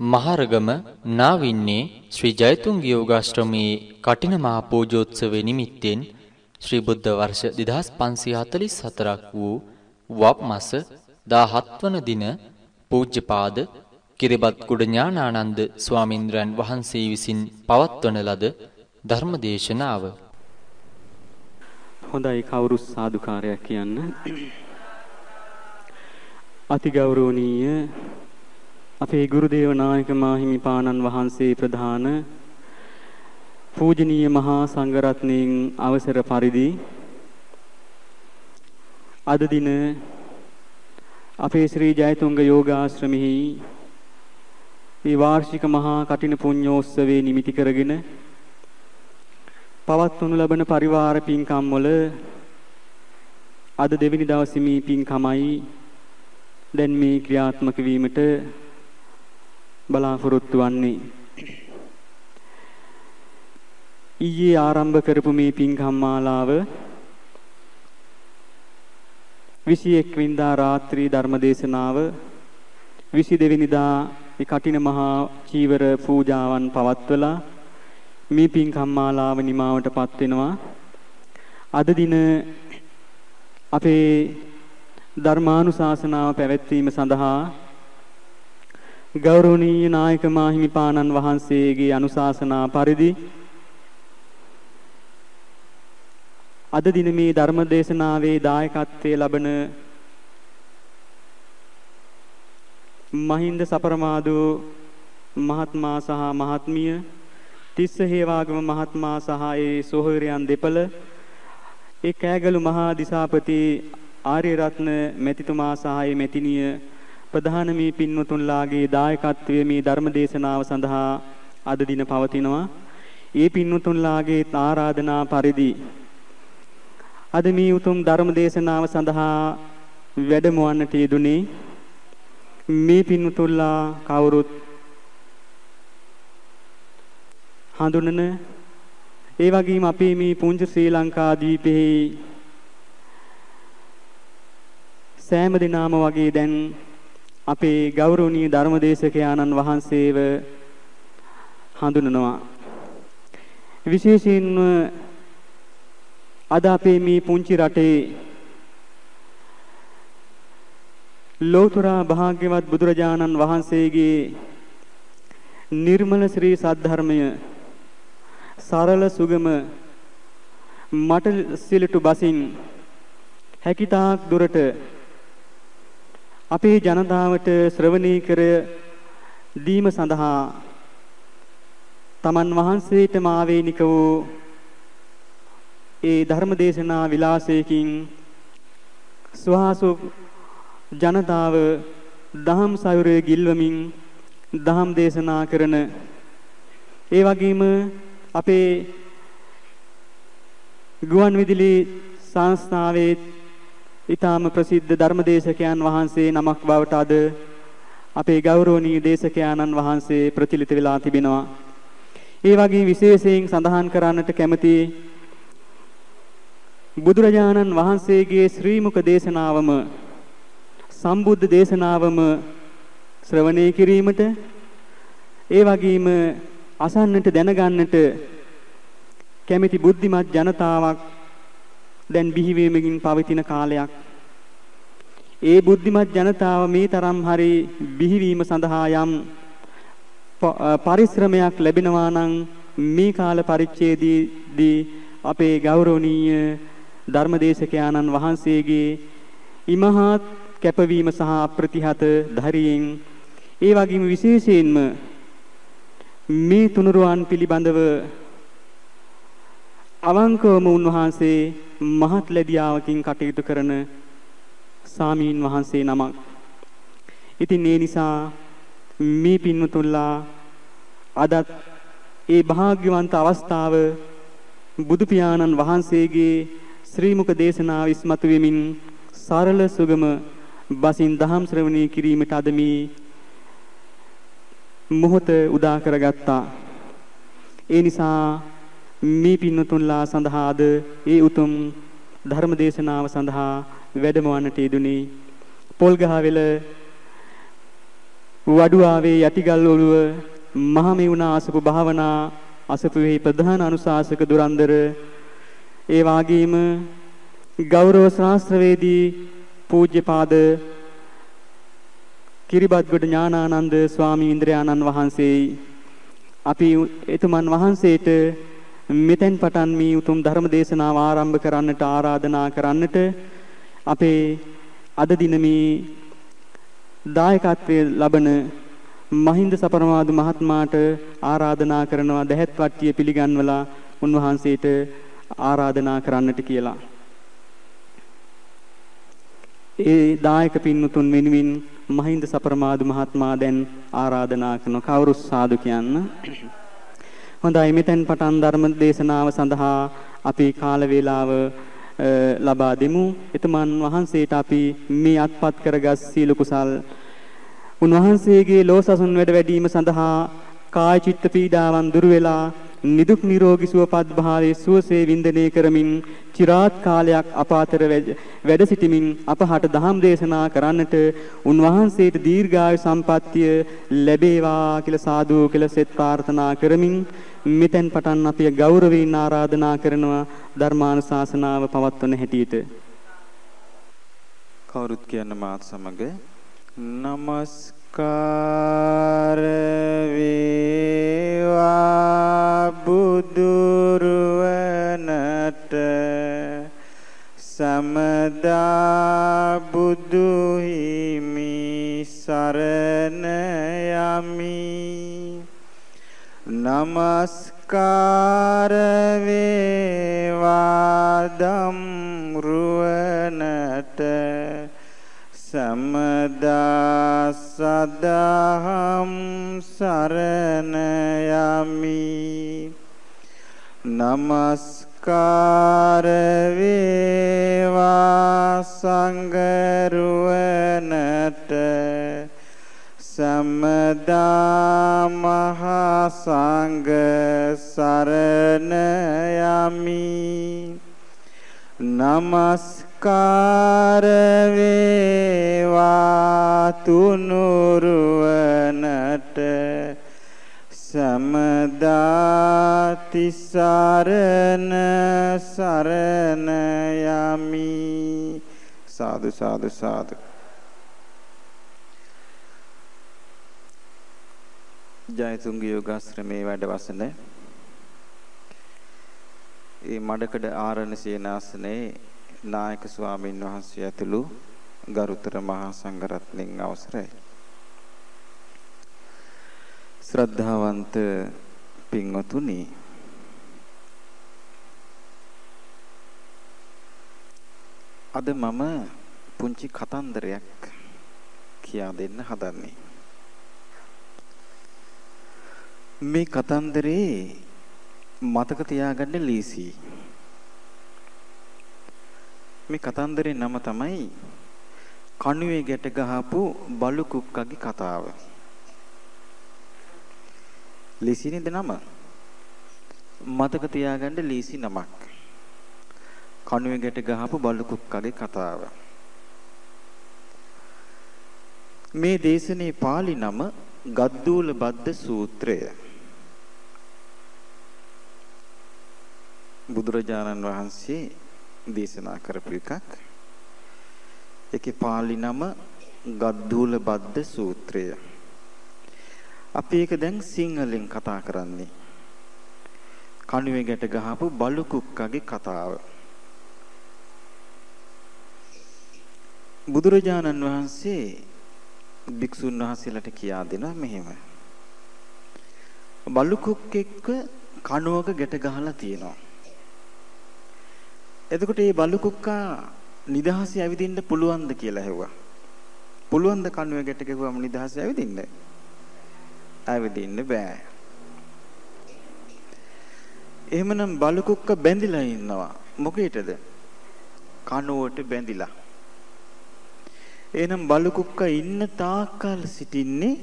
මහරගම නාවින්නේ ශ්‍රී ජයතුංග යෝගාශ්‍රමයේ කටින මහා පූජෝත්සවය නිමිත්තෙන් ශ්‍රී බුද්ධ වර්ෂ 2544ක් වූ වප් මාස 17 වන දින පූජ්‍යපාද කිරිබත්ගුඩ ඥානානන්ද ස්වාමීන්ද්‍රයන් වහන්සේ විසින් පවත්වන ලද ධර්මදේශනාව. හොඳයි, කවුරු සාදුකාරයක් කියන්න. අතිගෞරවනීය අපේ ගුරුදේව නායක මාහිමිපාණන් වහන්සේ ප්‍රධාන පූජනීය මහා සංඝරත්නයන් අවසර පරිදි අද දින අපේ ශ්‍රී ජයතුංග යෝගාශ්‍රමෙහි මේ වාර්ෂික මහා කටින පුණ්‍යෝත්සවයේ නිමිති කරගෙන පවත්වනු ලබන පරිවාර පින්කම් වල අද දෙවෙනි දවසේ මේ පින්කමයි දැන් මේ ක්‍රියාත්මක වීමට බලාපොරොත්තු වන්නේ. ඊයේ ආරම්භ කරපු මේ පින්කම් මාලාව 21 වෙනිදා රාත්‍රී ධර්මදේශනාව 22 වෙනිදා මේ කටින මහා චීවර පූජාවන් පවත්වලා මේ පින්කම් මාලාව නිමාවටපත් වෙනවා. අද දින අපේ ධර්මානුශාසනාව පැවැත්වීම සඳහා ගෞරවනීය නායක මාහිමිපාණන් වහන්සේගේ අනුශාසනා පරිදි අද දින මේ ධර්ම දේශනාවේ දායකත්වයේ ලබන මහින්ද සපරමාදු මහත්මයා සහ මහත්මිය, තිස්ස හේවාගම මහත්මයා සහ ඒ සොහොයුරියන් දෙපළ, ඒ කෑගලු මහා දිසාපති ආර්යරත්න මෙතිතුමා සහ ඒ මෙතිනිය ප්‍රධාන මේ පින්වතුන්ලාගේ දායකත්වයේ මේ ධර්ම දේශනාව සඳහා අද දින පවතිනවා. ඒ පින්වතුන්ලාගේ ආරාධනා පරිදි අද මේ උතුම් ධර්ම දේශනාව සඳහා වැඩමවන්නට යෙදුනේ මේ පින්වතුන්ලා කවුරුත් හඳුනන, ඒ වගේම අපේ මේ පුංචි ශ්‍රී ලංකා දීපෙහි සෑම දිනම වගේ දැන් අපේ ගෞරවනීය ධර්මදේශකයාණන් වහන්සේව හඳුනනවා. විශේෂයෙන්ම අද අපේ මේ පුංචි රටේ ලෝතර භාග්‍යවත් බුදුරජාණන් වහන්සේගේ නිර්මල ශ්‍රී සද්ධර්මය සරල සුගම මට සිලටු බසින් හැකිතාක් දුරට අපේ ජනතාවට ශ්‍රවණය කර දීම සඳහා තමන් වහන්සේටම ආවේනික වූ ඒ ධර්මදේශනා විලාසයකින් ස්වාසු ජනතාව දහම් සයුරේ ගිල්වමින් දහම් දේශනා කරන, ඒ වගේම අපේ ගුවන් විදුලි සංස්ථාවේ ඊටාම ප්‍රසිද්ධ ධර්මදේශකයන් වහන්සේ නමක් බවට අද අපේ ගෞරවනීය දේශකයාණන් වහන්සේ ප්‍රතිලිත වෙලා තිබෙනවා. ඒ වගේ විශේෂයෙන් සඳහන් කරන්නට කැමති බුදුරජාණන් වහන්සේගේ ශ්‍රී මුඛ දේශනාවම සම්බුද්ධ දේශනාවම ශ්‍රවණය කිරීමට, ඒ වගේම අසන්නට දැනගන්නට කැමති බුද්ධිමත් ජනතාවක් දැන් බිහිවීමකින් පවතින කාලයක්. ඒ බුද්ධිමත් ජනතාව මේ තරම් හරි බිහිවීම සඳහා යම් පරිශ්‍රමයක් ලැබෙනවා නම් මේ කාල පරිච්ඡේදයේදී අපේ ගෞරවනීය ධර්මදේශකයාණන් වහන්සේගේ ඉමහත් කැපවීම සහ අප්‍රතිහත ධෛර්යයෙන්, ඒ වගේම විශේෂයෙන්ම මේ තුනුරුවන් පිළිබඳව අවංකවම උන්වහන්සේ මහත් ලැබියාවකින් කටයුතු කරන සාමීන් වහන්සේ නමක්. ඉතින් ඒ නිසා මේ පින්වතුන්ලා අදත් ඒ භාග්‍යවන්ත අවස්ථාව බුදු පියාණන් වහන්සේගේ ශ්‍රී මුඛ දේශනාව ඉස්මතු වෙමින් සරල සුගම බසින් දහම් ශ්‍රවණය කිරීමට අද මේ මොහොත උදා කරගත්තා. ඒ නිසා මේ පින්වතුන්ලා සඳහාද ඒ උතුම් ධර්ම දේශනාව සඳහා වැඩමවන්නට යෙදුනේ පොල්ගහවෙල වඩුවාවේ යටිගල් ඔළුව මහමෙවුනා අසපු භාවනා අසපුවේ ප්‍රධාන අනුශාසක දුරන්දර ඒ වාගේම ගෞරව ශාස්ත්‍රවේදී පූජ්‍යපාද කිරිබත්ගොඩ ඥානානන්ද ස්වාමීන්ද්‍රයාණන් වහන්සේ අපි එතුමන් වහන්සේට මෙතෙන් පටන් මේ උතුම් ධර්ම දේශනාව ආරම්භ කරන්නට ආරාධනා කරන්නට අපේ අද දින මේ දායකත්වයේ ලබන මහින්ද සපරමාදු මහත්මයාට ආරාධනා කරනවා දැහැත් වට්ටිය පිළිගන්වලා උන්වහන්සේට ආරාධනා කරන්නට කියලා. ඒ දායක පින්වතුන් වෙනුවෙන් මහින්ද සපරමාදු මහත්මයා දැන් ආරාධනා කරන කවුරු සාදු කියන්න. හොඳයි මෙතෙන් පටන් ධර්ම දේශනාව සඳහා අපි කාල වේලාව ලබා දෙමු. එතුමන් වහන්සේට අපි මේ අත්පත් කරගත් සීල කුසල් උන්වහන්සේගේ ලෝසසුන් වැඩ වැඩිම සඳහා කාය චිත්ත පීඩාවන් දුරු වෙලා නිදුක් නිරෝගී සුවපත් භාවයේ සුවසේ වින්දනය කරමින් চিරාත් කාලයක් අප අතර වැඩ සිටමින් අපහට ධම් දේශනා කරන්නට උන්වහන්සේට දීර්ඝායු සම්පන්නිය ලැබේවා කියලා සාදු කියලා සෙත් ප්‍රාර්ථනා කරමින් මෙතෙන් පටන් අපි ගෞරවයෙන් ආරාධනා කරනවා ධර්මානුශාසනාව පවත්වන හැටියට. කවුරුත් කියන්න මාත් සමග නමස්කාර වේවා බුදුරුවනට සමදා බුදු හිමි සරණ යමි. නමස්කාර වේවා ධම්රුවනට සමදා සදහම් සරණ යමි. නමස්කාර වේවා සංඝරුවනට සමදා මහා සංඝ සරණ යමි. නමස්කාර වේවා තුනුරුවනට සමදා තිසරණ සරණ යමි. සාදු සාදු සාදු. ජයතුංග යෝගාශ්‍රමයේ වැඩවසන ඒ මඩකඩ ආරණ සේනාසනයේ නායක ස්වාමීන් වහන්සේ ඇතුළු ගරුතර මහා සංඝරත්නයන් අවසරයි. ශ්‍රද්ධාවන්ත පින්වතුනි, අද මම පුංචි කතන්දරයක් කියා දෙන්න හදන්නේ. මේ කතන්දරේ මතක තියාගන්න ලීසි. මේ කතන්දරේ නම තමයි කණුවේ ගැට ගහපු බලු කුක්කගේ කතාව. ලීසි නේද නම? මතක තියාගන්න ලීසි නමක්. කණුවේ ගැට ගහපු බලු කුක්කගේ කතාව. මේ දේශනේ පාලි නම ගද්දූල බද්ද සූත්‍රය. බුදුරජාණන් වහන්සේ දේශනා කරපු එකක්. ඒකේ පාලි නම ගද්දූල බද්ද සූත්‍රය. අපි ඒක දැන් සිංහලෙන් කතා කරන්නේ. කණුවේ ගැට ගහපු බලු කුක්කගේ කතාව. බුදුරජාණන් වහන්සේ භික්ෂුන් වහන්සේලාට කියා දෙනවා මෙහෙම. බලු කුක්කෙක්ව කණුවක ගැට ගහලා තියෙනවා. එතකොට මේ බලු කුක්කා නිදහසේ ඇවිදින්න පුළුවන්ද කියලා ඇහුවා. පුළුවන්ද කණුවේ ගැට ගැහුවම නිදහසේ ඇවිදින්න? ඇවිදින්න බෑ. එහෙමනම් බලු කුක්ක බැඳිලා ඉන්නවා. මොකේටද? කණුවට බැඳිලා. එහෙනම් බලු කුක්ක ඉන්න තාක්කල් සිටින්නේ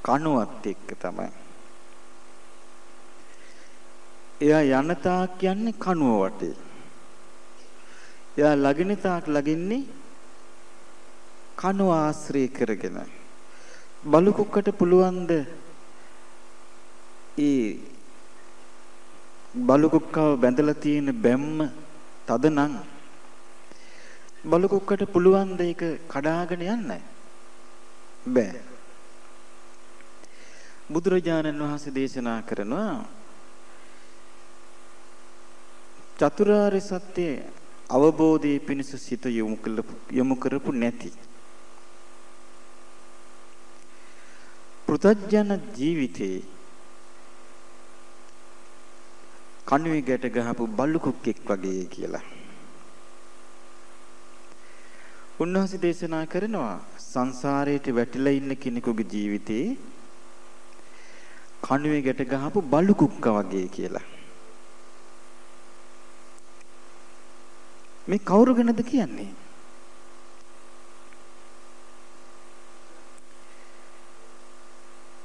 කණුවත් එක්ක තමයි. එයා යන තාක් යන්නේ කණුව වටේ. එයා ලගින තාක් ලගින්නේ කණුව ආශ්‍රය කරගෙන බලු කුක්කට පුළුවන්ද ඒ බලු කුක්කව බැඳලා තියෙන බැම්ම තද නම් බලු කුක්කට පුළුවන්ද ඒක කඩාගෙන යන්න? බෑ. බුදුරජාණන් වහන්සේ දේශනා කරනවා චතුරාර්ය සත්‍ය අවබෝධයේ පිණිස සිත යොමු කරපු නැති පෘථග්ජන ජීවිතේ කණුවේ ගැට ගහපු බල්ලු කුක්කෙක් වගේ කියලා. උන්වහන්සේ දේශනා කරනවා සංසාරයට වැටිලා ඉන්න කෙනෙකුගේ ජීවිතේ කණුවේ ගැට ගහපු බල්ලු කුක්ක වගේ කියලා. මේ කවුරු ගැනද කියන්නේ?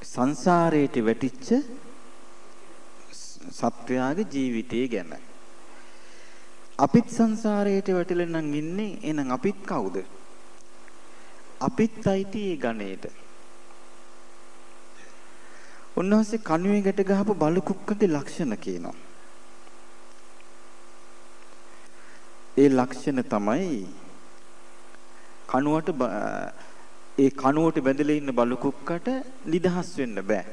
සංසාරයට වැටිච්ච සත්වයාගේ ජීවිතය ගැන. අපිත් සංසාරයට වැටිලා නම් ඉන්නේ. එහෙනම් අපිත් කවුද? අපිත් අයිති ඒ ගණේට. උන්වහන්සේ කණුවේ ගැට ගහපු බලු කුක්කගේ ලක්ෂණ කියනවා. ඒ ලක්ෂණ තමයි කණුවට බැඳලා ඉන්න බලු කුක්කට නිදහස් වෙන්න බෑ.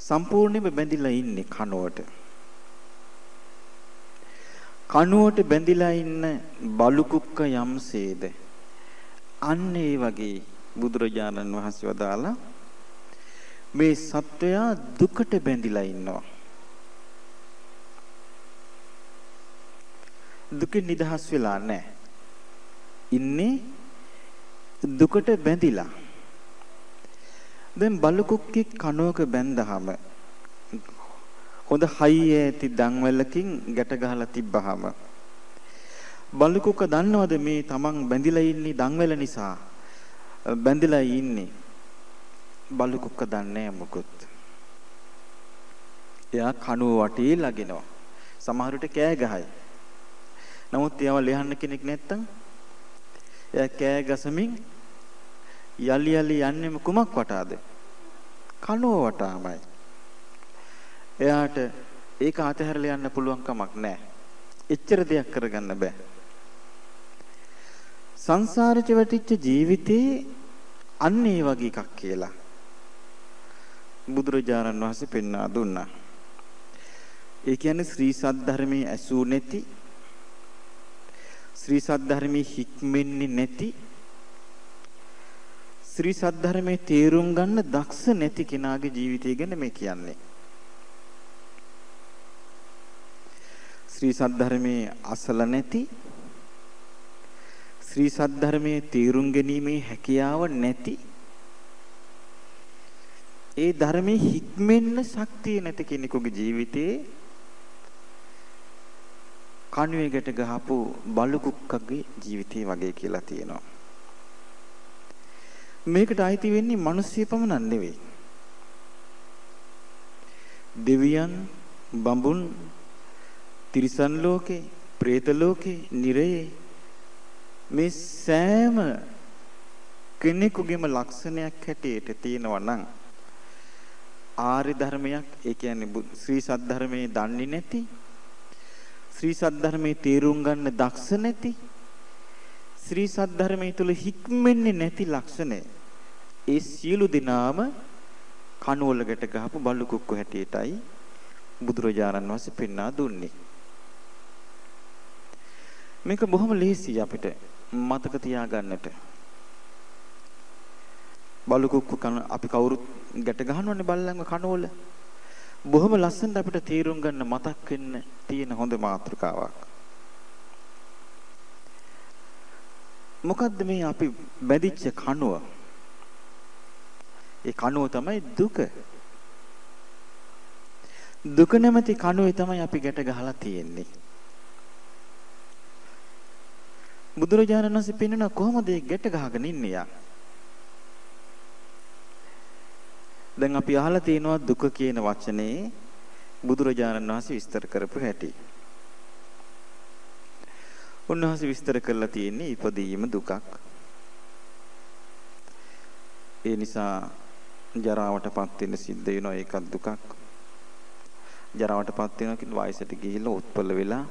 සම්පූර්ණයෙන්ම බැඳිලා ඉන්නේ කණුවට. කණුවට බැඳිලා ඉන්න බලු කුක්ක යම්සේද අන්න ඒ වගේ බුදුරජාණන් වහන්සේ වදාලා මේ සත්වයා දුකට බැඳිලා ඉන්නවා. දුකෙන් නිදහස් වෙලා නැහැ. ඉන්නේ දුකට බැඳිලා. දැන් බලු කුක්කෙක් කණුවක බැඳහම හොඳ හයිය ඇති දන්වැලකින් ගැට ගහලා තිබ්බහම බලු කුක්ක දන්නවද මේ තමන් බැඳිලා ඉන්නේ දන්වැල නිසා බැඳිලා ඉන්නේ? බලු කුක්ක දන්නේ නැහැ මොකොත්. එයා කණුව වටේ ලගිනවා. සමහර විට කෑ ගහයි. නමුත් එයාව ලියන්න කෙනෙක් නැත්තම් එයා කෑ ගසමින් යලි යලි යන්නේ කුමක් වටාද? කණුව වටාමයි. එයාට ඒක අතහැරලා යන්න පුළුවන් කමක් නැහැ. එච්චර දෙයක් කරගන්න බෑ. සංසාරයට වැටිච්ච ජීවිතේ අන්න ඒ වගේ එකක් කියලා බුදුරජාණන් වහන්සේ පෙන්වා දුන්නා. ඒ කියන්නේ ශ්‍රී සද්ධර්මයේ ඇසූ නැති, ශ්‍රී සද්ධර්මයේ හික්මෙන්නේ නැති, ශ්‍රී සද්ධර්මයේ තේරුම් ගන්න දක්ෂ නැති කෙනාගේ ජීවිතය ගැන මේ කියන්නේ. ශ්‍රී සද්ධර්මයේ අසල නැති, ශ්‍රී සද්ධර්මයේ තේරුම් ගැනීමේ හැකියාව නැති, ඒ ධර්මයේ හික්මෙන්න ශක්තිය නැති කෙනෙකුගේ ජීවිතේ කණුවේ ගැට ගහපු බලු කුක්කගේ ජීවිතය වගේ කියලා තියෙනවා. මේකට අයිති වෙන්නේ මිනිස්සු පමණක් නෙවෙයි. දෙවියන්, බඹුන්, තිරිසන් ලෝකේ, പ്രേත ලෝකේ, නිරයේ මේ සෑම කෙනෙකුගේම ලක්ෂණයක් හැටියට තියෙනවා නම් ආර්ය ධර්මයක්, ඒ කියන්නේ ශ්‍රී සද්ධර්මයේ දන්නේ නැති, ශ්‍රී සද්ධර්මයේ තේරුම් ගන්න දක්ෂ නැති, ශ්‍රී සද්ධර්මයේ තුල හික්මෙන්නේ නැති ලක්ෂණ ඒ සියලු දෙනාම කණුවලකට ගහපු බලු කුක්කු හැටියටයි බුදුරජාණන් වහන්සේ පෙන්වා දුන්නේ. මේක බොහොම ලේසියි අපිට මතක තියාගන්නට. බලු කුක්කු අපි කවුරුත් ගැට ගහනවනේ බල්ලන්ව කණුවල. බොහොම ලස්සනට අපිට තේරුම් ගන්න මතක් වෙන්න තියෙන හොඳ මාතෘකාවක්. මොකද්ද මේ අපි බැඳිච්ච කණුව? ඒ කණුව තමයි දුක. දුක නැමැති කණුවේ තමයි අපි ගැට ගහලා තියෙන්නේ. බුදුරජාණන් වහන්සේ පෙන්වන කොහොමද ඒ ගැට ගහගෙන ඉන්නේ යා? දැන් අපි අහලා තියෙනවා දුක කියන වචනේ බුදුරජාණන් වහන්සේ විස්තර කරපු හැටි. උන්වහන්සේ විස්තර කරලා තියෙන්නේ ඉපදීම දුකක්. ඒ නිසා ජරාවටපත් වෙන්න සිද්ධ වෙනවා, ඒකත් දුකක්. ජරාවටපත් වෙනවා කියන්නේ වයසට ගිහිල්ලා උත්පල වෙලා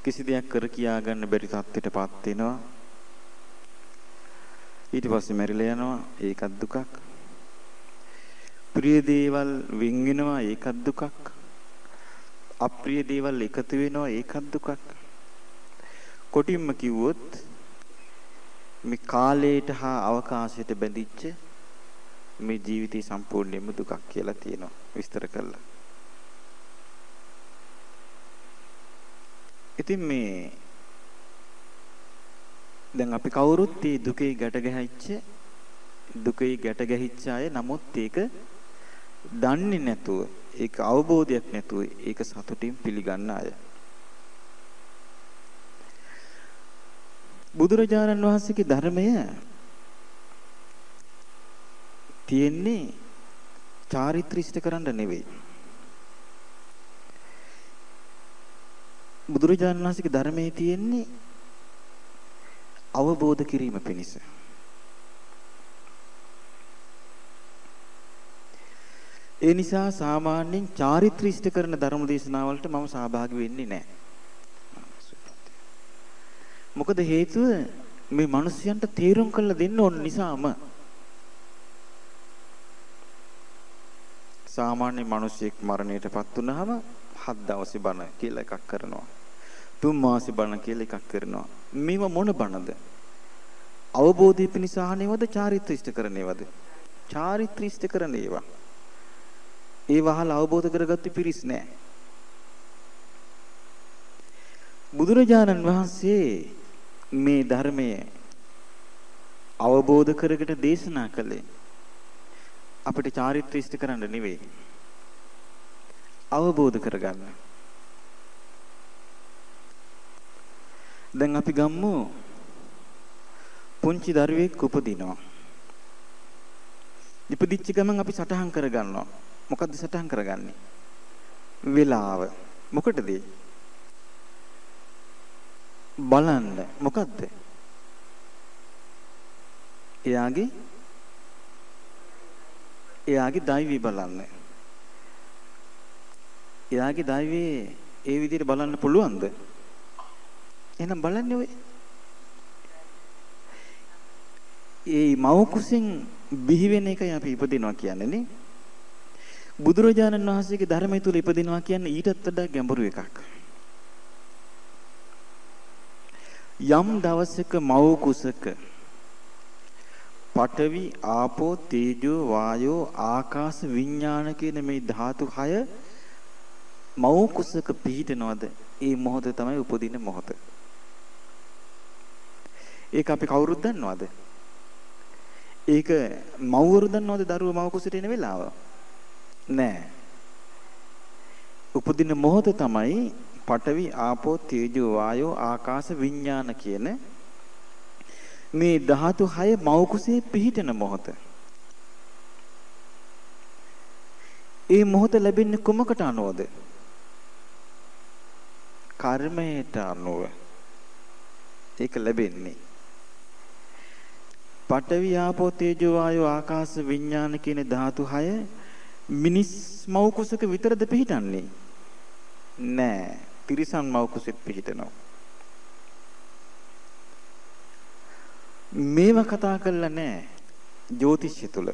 කිසි දෙයක් කර කියා ගන්න බැරි තත්ත්වයටපත් වෙනවා. ඊට පස්සේ මැරිලා යනවා, ඒකත් දුකක්. ප්‍රිය දේවල් වෙන් වෙනවා, ඒකත් දුකක්. අප්‍රිය දේවල් එකතු වෙනවා, ඒකත් දුකක්. කොටින්ම කිව්වොත් මේ කාලයට හා අවකාශයට බැඳිච්ච මේ ජීවිතේ සම්පූර්ණයෙන්ම දුකක් කියලා තියෙනවා විස්තර කළා. ඉතින් මේ දැන් අපි කවුරුත් මේ දුකේ ගැට ගැහිච්ච අය, නමුත් ඒක දන්නේ නැතුව, ඒක අවබෝධයක් නැතුව ඒක සතුටින් පිළිගන්න අය. බුදුරජාණන් වහන්සේගේ ධර්මය තියෙන්නේ චාරිත්‍ර ඉෂ්ට කරන්න නෙවෙයි. බුදුරජාණන් වහන්සේගේ ධර්මයේ තියෙන්නේ අවබෝධ කිරීම පිණිස. ඒ නිසා සාමාන්‍යයෙන් චාරිත්‍ර ඉෂ්ට කරන ධර්ම දේශනාවලට මම සහභාගී වෙන්නේ නැහැ. මොකද හේතුව මේ මිනිස්යන්ට තේරුම් කරලා දෙන්න ඕන නිසාම. සාමාන්‍ය මිනිසෙක් මරණයටපත් වුනහම 7 දවසේ බණ කියලා එකක් කරනවා. 3 මාසේ බණ කියලා එකක් කරනවා. මේව මොන බණද? අවබෝධය පිණිස අහනේවද චාරිත්‍ර ඉෂ්ට කරන්නේවද? චාරිත්‍ර ඉෂ්ට කරන ඒවා. ඒ වහල අවබෝධ කරගත්තු පිරිස් නෑ. බුදුරජාණන් වහන්සේ මේ ධර්මය අවබෝධ කරගෙන දේශනා කළේ අපිට චාරිත්‍ර ඉෂ්ට කරන්න නෙවෙයි, අවබෝධ කරගන්න. දැන් අපි ගම්මු පුංචි දරුවෙක් උපදිනවා. ඉපදිච්ච ගමන් අපි සටහන් කරගන්නවා. මොකද්ද සටහන් කරගන්නේ? වෙලාව. මොකටද? බලන්න. මොකද්ද? එයාගේ දෛවය බලන්න. එයාගේ දෛවයේ ඒ විදිහට බලන්න පුළුවන්ද? එහෙනම් බලන්නේ ඔය. ඒ මව කුසෙන් බිහි වෙන එකයි අපි ඉපදිනවා කියන්නේ නේ. බුදුරජාණන් වහන්සේගේ ධර්මය තුල ඉපදිනවා කියන්නේ ඊටත් වඩා ගැඹුරු එකක්. යම් දවසක මව කුසක පඨවි, ආපෝ, තේජෝ, වායෝ, ආකාශ, විඥාන කියන මේ ධාතු 6 මව කුසක පිහිටනවද? ඒ මොහොත තමයි උපදින මොහොත. ඒක අපි කවුරුද දන්නවද? ඒක මව්වරු දන්නවද දරුවා මව කුසට එන වෙලාව? නෑ. උපදින මොහොත තමයි පඨවි, ආපෝ, තේජෝ, වායෝ, ආකාශ, විඥාන කියන මේ ධාතු 6 මව කුසේ පිහිටන මොහොත. ඒ මොහොත ලැබෙන්නේ කොමකට අනුවද? කර්මයට අනුව. ඒක ලැබෙන්නේ පඨවි, ආපෝ, තේජෝ, වායෝ, ආකාශ, විඥාන කියන ධාතු 6 මිනිස් මව කුසක විතරද පිහිටන්නේ? නෑ. තිරිසන් මව කුසෙත් පිහිටනවා. මේවා කතා කරලා නෑ ජ්‍යොතිෂය තුල.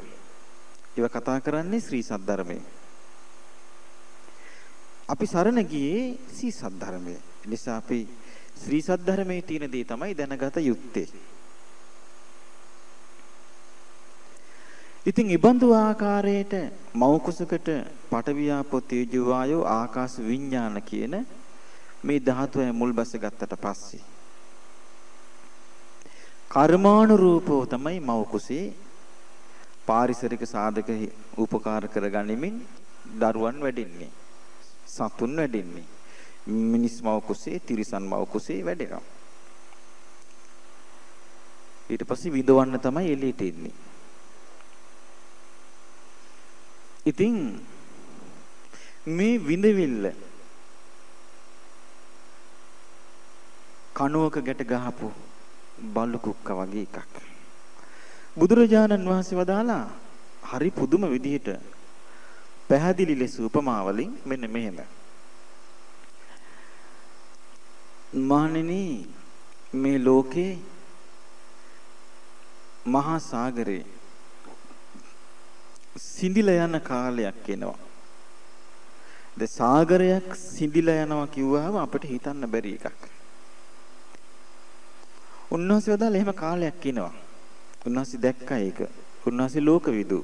ඒවා කතා කරන්නේ ශ්‍රී සද්ධර්මයේ. අපි සරණ ගියේ ශ්‍රී සද්ධර්මයේ. නිසා අපි ශ්‍රී සද්ධර්මයේ තියෙන දේ තමයි දැනගත යුත්තේ. ඉතින් ඉබඳු ආකාරයට මව කුසකට පඨවි, ආපෝ, තේජෝ, වායෝ, ආකාශ, විඥාන කියන මේ ධාතුය මුල් බැස ගත්තට පස්සේ කර්මානුරූපව තමයි මව කුසේ පාරිසරික සාධක උපකාර කරගනිමින් දරුවන් වැඩින්නේ, සතුන් වැඩින්නේ. මිනිස් මව කුසේ, තිරිසන් මව කුසේ වැඩෙනවා. ඊට පස්සේ විඳවන්න තමයි එළියට එන්නේ. ඉතින් මේ විඳවිල්ල කණුවක ගැට ගහපු බලු කුක්ක වගේ එකක්. බුදුරජාණන් වහන්සේ වදාලා හරි පුදුම විදිහට පැහැදිලි ලෙස උපමාවලින් මෙන්න මෙහෙම. මහණෙනි මේ ලෝකේ මහා සාගරේ සිඳිලා යන කාලයක් එනවා. ද සාගරයක් සිඳිලා යනවා කිව්වහම අපිට හිතන්න බැරි එකක්. උන්වහන්සේ වදාළ එහෙම කාලයක් එනවා. උන්වහන්සේ දැක්කා ඒක. උන්වහන්සේ ලෝකවිදු.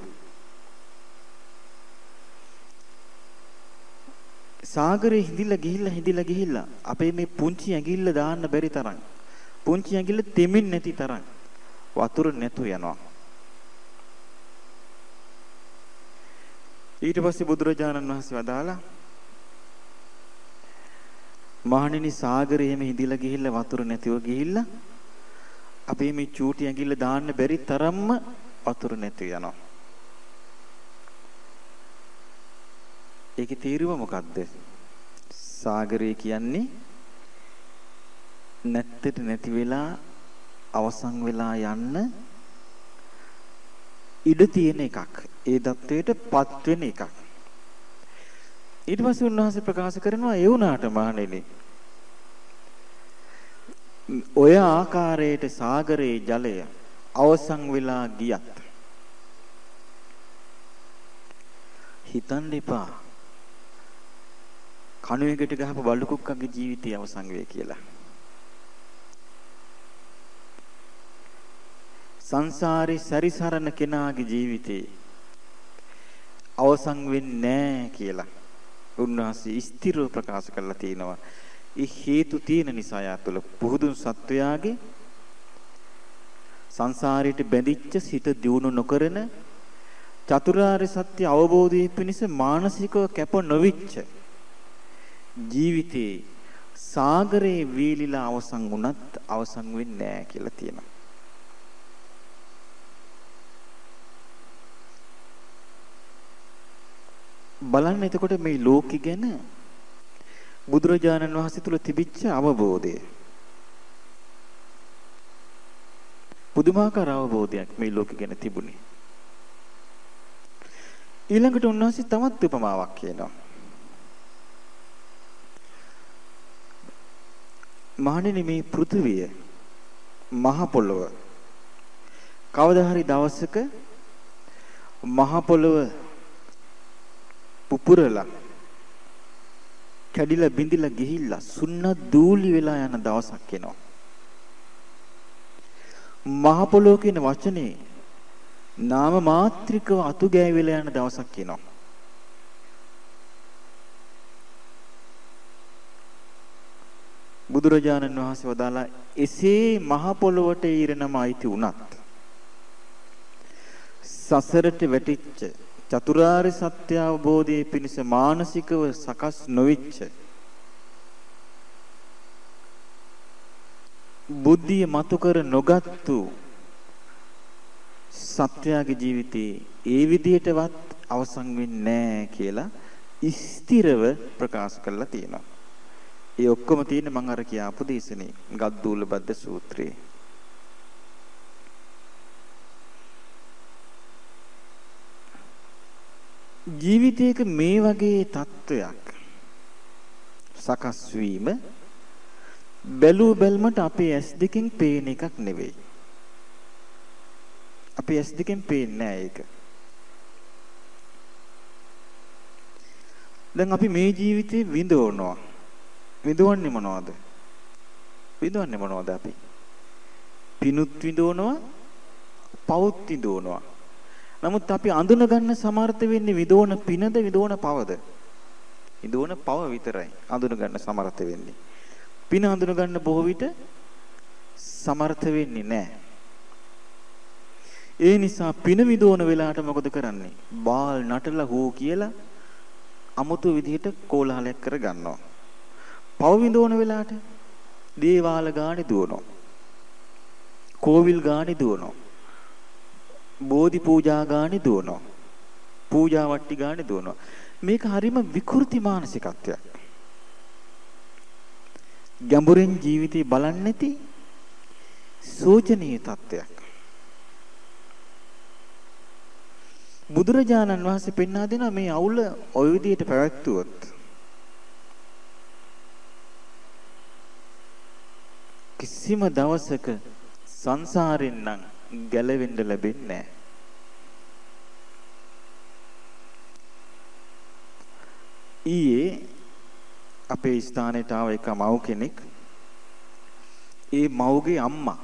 සාගරේ හිඳිලා ගිහිල්ලා අපේ මේ පුංචි ඇඟිල්ල දාන්න බැරි තරම් පුංචි ඇඟිල්ල තෙමින් නැති තරම් වතුර නැතු යනවා. ඊට පස්සේ බුදුරජාණන් වහන්සේ වදාලා මහණෙනි සාගරේ එහෙම හිඳිලා ගිහිල්ලා වතුර නැතිව ගිහිල්ලා අපේ මේ චූටි ඇඟිල්ල දාන්න බැරි තරම්ම වතුර නැති යනවා. ඒකේ තේරුම මොකද්ද? සාගරය කියන්නේ නැත්තට නැති වෙලා අවසන් වෙලා යන්න ඉඩ තියෙන එකක්. ඒ தത്വයටපත් වෙන එකක්. ඊට පස්සේ උන්වහන්සේ ප්‍රකාශ කරනවා ඒ වුණාට මහණෙනි ඔය ආකාරයට සාගරයේ ජලය අවසන් වෙලා ගියත් හිතන්න එපා කණුවකට ගහපු බලු කුක්කගේ ජීවිතය අවසන් වෙයි කියලා. සංසාරේ සැරිසරන කෙනාගේ ජීවිතේ අවසන් වෙන්නේ නැහැ කියලා උන්වහන්සේ ස්ථිරව ප්‍රකාශ කරලා තිනවා. ඒ හේතු තියෙන නිසා යාතුල පුහුදුන් සත්වයාගේ සංසාරයට බැඳිච්ච සිත දියුණු නොකරන චතුරාර්ය සත්‍ය අවබෝධයේ පිණිස මානසිකව කැප නොවිච්ච ජීවිතේ සාගරේ වීලිලා අවසන් වුණත් අවසන් වෙන්නේ නැහැ කියලා තියෙනවා. බලන්න එතකොට මේ ලෝකෙ ගැන බුදුරජාණන් වහන්සේ තුල තිබිච්ච අවබෝධය පුදුමාකාර අවබෝධයක් මේ ලෝකෙ ගැන තිබුණේ. ඊළඟට උන්වහන්සේ තවත් උපමාවක් කියනවා. මහණෙනි මේ පෘථිවිය මහ පොළොව කවදා හරි දවසක මහ පොළොව පුපුරලා කැඩිලා බිඳිලා ගිහිල්ලා සුන්න දූලි වෙලා යන දවසක් එනවා. මහ පොළොව කියන වචනේ නාම මාත්‍රිකව අතු ගෑවිලා යන දවසක් එනවා. බුදුරජාණන් වහන්සේ වදාලා එසේ මහ පොළොවට ඊරනම අයිති වුණත් සසරට වැටිච්ච චතුරාර්ය සත්‍ය අවබෝධයේ පිණිස මානසිකව සකස් නොවිච්ච බුද්ධිය මතු කර නොගත්තු සත්‍යයේ ජීවිතේ ඒ විදිහටවත් අවසන් වෙන්නේ නැහැ කියලා ස්ථිරව ප්‍රකාශ කරලා තියෙනවා. ඒ ඔක්කොම තියෙන්නේ මම අර කියාපු දේශනේ ගද්දූල බද්ද සූත්‍රයේ. ජීවිතයක මේ වගේ තත්වයක් සකස් වීම බැලූ බැල්මට අපේ ඇස් දෙකෙන් පේන එකක් නෙවෙයි. අපේ ඇස් දෙකෙන් පේන්නේ නැහැ ඒක. දැන් අපි මේ ජීවිතේ විඳවනවා. විඳවන්නේ මොනවද? විඳවන්නේ මොනවද අපි? පිනුත් විඳවනවා, පවුත් විඳවනවා. නමුත් අපි අඳුන ගන්න සමර්ථ වෙන්නේ විදෝන පිනද විදෝන පවද? විදෝන පව විතරයි අඳුන ගන්න සමර්ථ වෙන්නේ. පින අඳුන ගන්න බොහෝ විට සමර්ථ වෙන්නේ නැහැ. ඒ නිසා පින විදෝන වෙලාවට මොකද කරන්නේ? බාල් නටලා හෝ කියලා අමුතු විදිහට කෝලහලයක් කර ගන්නවා. පව විදෝන වෙලාවට දේවාල ගානේ දුවනවා. කෝවිල් ගානේ දුවනවා. බෝධි පූජා ගානේ දුවනවා. පූජා වට්ටි ගානේ දුවනවා. මේක හරීම විකෘති මානසිකත්වයක්. ගැඹුරින් ජීවිතේ බලන්නේ නැති සෝචනීය තත්ත්වයක්. බුදුරජාණන් වහන්සේ පෙන්වා දෙනවා මේ අවුල ඔය විදිහට පැවැත්වුවොත් කිසිම දවසක සංසාරෙන් නම් ගැලවෙන්න ලැබෙන්නේ නැහැ. ඊයේ අපේ ස්ථානයට ආව එක මව් කෙනෙක්. ඒ මව්ගේ අම්මා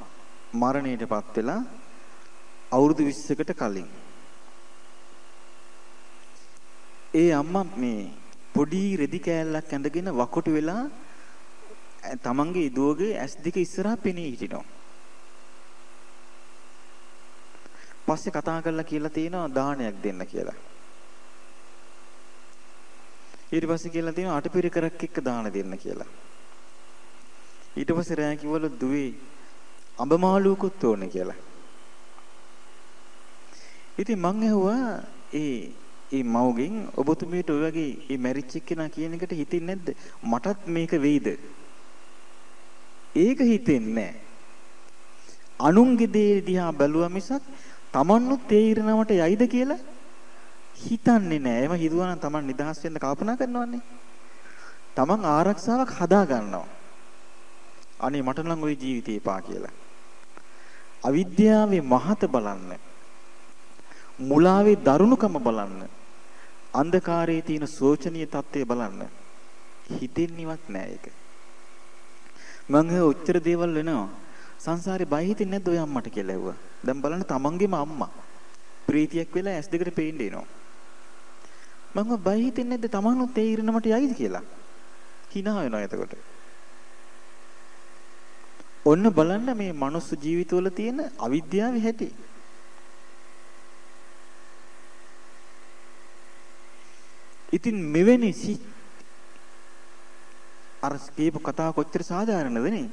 මරණයටපත් වෙලා අවුරුදු 20කට කලින්. ඒ අම්මා මේ පොඩි රෙදි කෑල්ලක් ඇඳගෙන වකුටු වෙලා තමන්ගේ දුවගේ ඇස් දෙක ඉස්සරහා පෙනී හිටිනවා. පස්සේ කතා කරලා කියලා තියෙනවා දානයක් දෙන්න කියලා. ඊට පස්සේ කියලා තියෙනවා අටපිරිකරක් එක්ක දාන දෙන්න කියලා. ඊට පස්සේ රෑ කිව්වලු දුවේ අඹ මාළුවකුත් ඕනේ කියලා. ඉතින් මං ඇහුවා ඒ මව්ගෙන් ඔබතුමීට ඔය වගේ මේ මැරිච් කෙනා කියන එකට හිතින්නේ නැද්ද? මටත් මේක වෙයිද? ඒක හිතෙන්නේ නැහැ. අනුන්ගේ දේ දිහා බැලුවා මිසක් තමන්නුත් ඒ ඉරණමට යයිද කියලා හිතන්නේ නැහැ. එම හිතුවා නම් තමන් නිදහස් වෙන්න කල්පනා කරනවන්නේ. තමන් ආරක්ෂාවක් හදා ගන්නවා. අනේ මට නම් ওই ජීවිතේ එපා කියලා. අවිද්‍යාවේ මහත බලන්න. මුලාවේ දරුණුකම බලන්න. අන්ධකාරයේ තියෙන සෝචනීය තත්ත්වය බලන්න. හිතෙන්නේවත් නැහැ ඒක. මං ඔච්චර දේවල් වෙනවා. සංසාරේ බය හිතෙන්නේ නැද්ද ඔය අම්මට කියලා ඇහුවා. දැන් බලන්න තමන්ගේම අම්මා ප්‍රීතියක් වෙලා ඇස් දෙකට පේන්න එනවා. මම බය හිතෙන්නේ නැද්ද තමනුත් ඒ ඉරණමට යයිද කියලා. hina වෙනවා එතකොට. ඔන්න බලන්න මේ මනුස්ස ජීවිතවල තියෙන අවිද්‍යාවේ හැටි. ඉතින් මෙවැනි අර කියපු කතාව කොච්චර සාධාරණද නේ?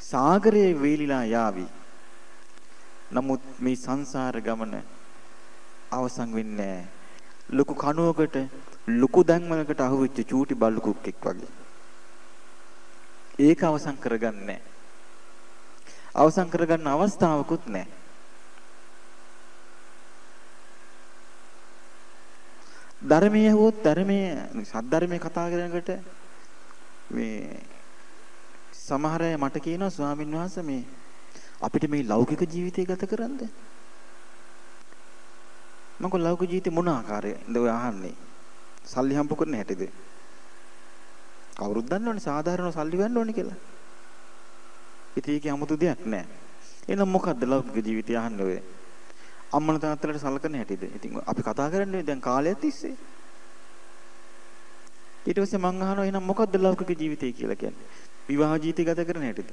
සාගරයේ වේලිලා යාවි. නමුත් මේ සංසාර ගමන අවසන් වෙන්නේ නැහැ. ලොකු කණුවකට ලොකු දැන්වලකට අහුවෙච්ච චූටි බල්ලු කුක්ෙක් වගේ. ඒක අවසන් කරගන්නේ නැහැ. අවසන් කරගන්න අවස්ථාවකුත් නැහැ. ධර්මයේ හොත් ධර්මයේ සද්ධර්මයේ කතා කරනකොට මේ සමහර අය මට කියනවා ස්වාමීන් වහන්සේ මේ අපිට මේ ලෞකික ජීවිතය ගත කරන්නද? මම කො ලෞකික ජීවිතේ මොන ආකාරයෙන්ද ඔය අහන්නේ? සල්ලි හම්බ කරන්න හැටිද? කවුරුත් දන්නවනේ සාධාරණ සල්ලි ගන්න ඕනේ කියලා. ඉතින් ඒකේ 아무තු දෙයක් නැහැ. එහෙනම් මොකද්ද ලෞකික ජීවිතය අහන්නේ ඔය? අම්මලා තාත්තලාට සලකන හැටිද? ඉතින් අපි කතා කරන්නේ දැන් කාලයක් තිස්සේ. ඊට පස්සේ මං අහනවා එහෙනම් මොකද්ද ලෞකික ජීවිතය කියලා කියන්නේ? විවාහ ජීවිතය ගත කරන හැටිද?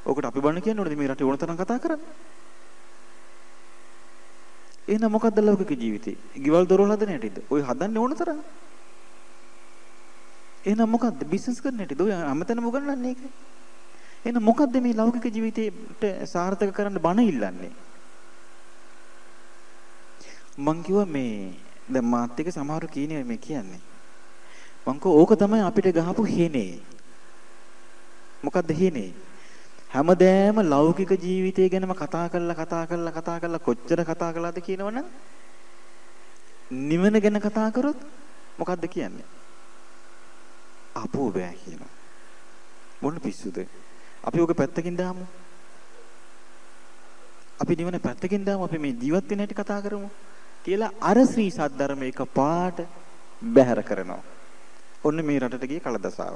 ඔකට අපි බණ කියන්න ඕනද මේ රටේ ඕන තරම් කතා කරන්නේ? එහෙනම් මොකද්ද ලෞකික ජීවිතය? ගෙවල් දොරවල් හදන හැටිද? ඔය හදන්නේ ඕන තරම්. එහෙනම් මොකද්ද බිස්නස් කරන හැටිද? ඔය හැමතැනම උගන්වන්නේ ඒක. එහෙනම් මොකද්ද මේ ලෞකික ජීවිතේට සාර්ථක කරන්න බණ ඉල්ලන්නේ? මං කිව්වා මේ දැන් මාත් එක්ක සමහරු කියන්නේ මේ කියන්නේ. මං කෝ ඕක තමයි අපිට ගහපු හේනේ. මොකද්ද හේනේ? හැමදේම ලෞකික ජීවිතය ගැනම කතා කරලා කොච්චර කතා කළාද කියනවනම් නිවන ගැන කතා කරොත් මොකද්ද කියන්නේ? අපෝ බෑ කියනවා. මොන පිස්සුද? අපි ඔක පැත්තකින් දාමු. අපි නිවන පැත්තකින් දාමු. අපි මේ ජීවත් වෙන හැටි කතා කරමු කියලා අර ශ්‍රී සද්ධර්ම එක පාට බැහැර කරනවා. ඔන්න මේ රටට ගිය කලදසාව.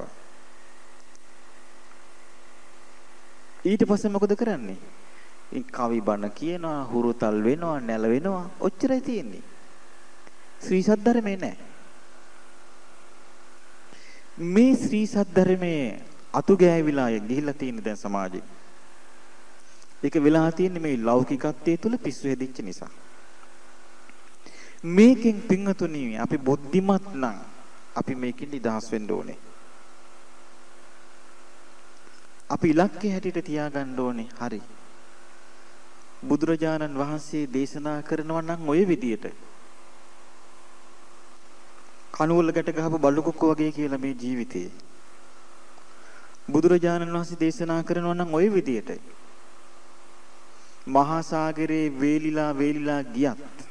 ඊට පස්සේ මොකද කරන්නේ? කවි බණ කියනවා, හුරුතල් වෙනවා, නැල වෙනවා. ඔච්චරයි තියෙන්නේ. ශ්‍රී සද්ධර්මේ නැහැ. මේ ශ්‍රී සද්ධර්මයේ අතු ගෑවිලා ගිහිල්ලා තියෙන දැන් සමාජේ. ඒක වෙලා තියෙන්නේ මේ ලෞකිකත්වයේ තුල පිස්සු හැදිච්ච නිසා. මේකෙන් පිංගතුණි අපි බුද්ධිමත් නම් අපි මේකෙන් නිදහස් වෙන්න ඕනේ. අපි ඉලක්කය හැටියට තියාගන්න ඕනේ. හරි. බුදුරජාණන් වහන්සේ දේශනා කරනවා නම් ඔය විදියට කණුවල ගැට ගහපු බලුකොක්ක වගේ කියලා මේ ජීවිතේ බුදුරජාණන් වහන්සේ දේශනා කරනවා නම් ওই විදියට මහා සාගරේ වේලිලා ගියත්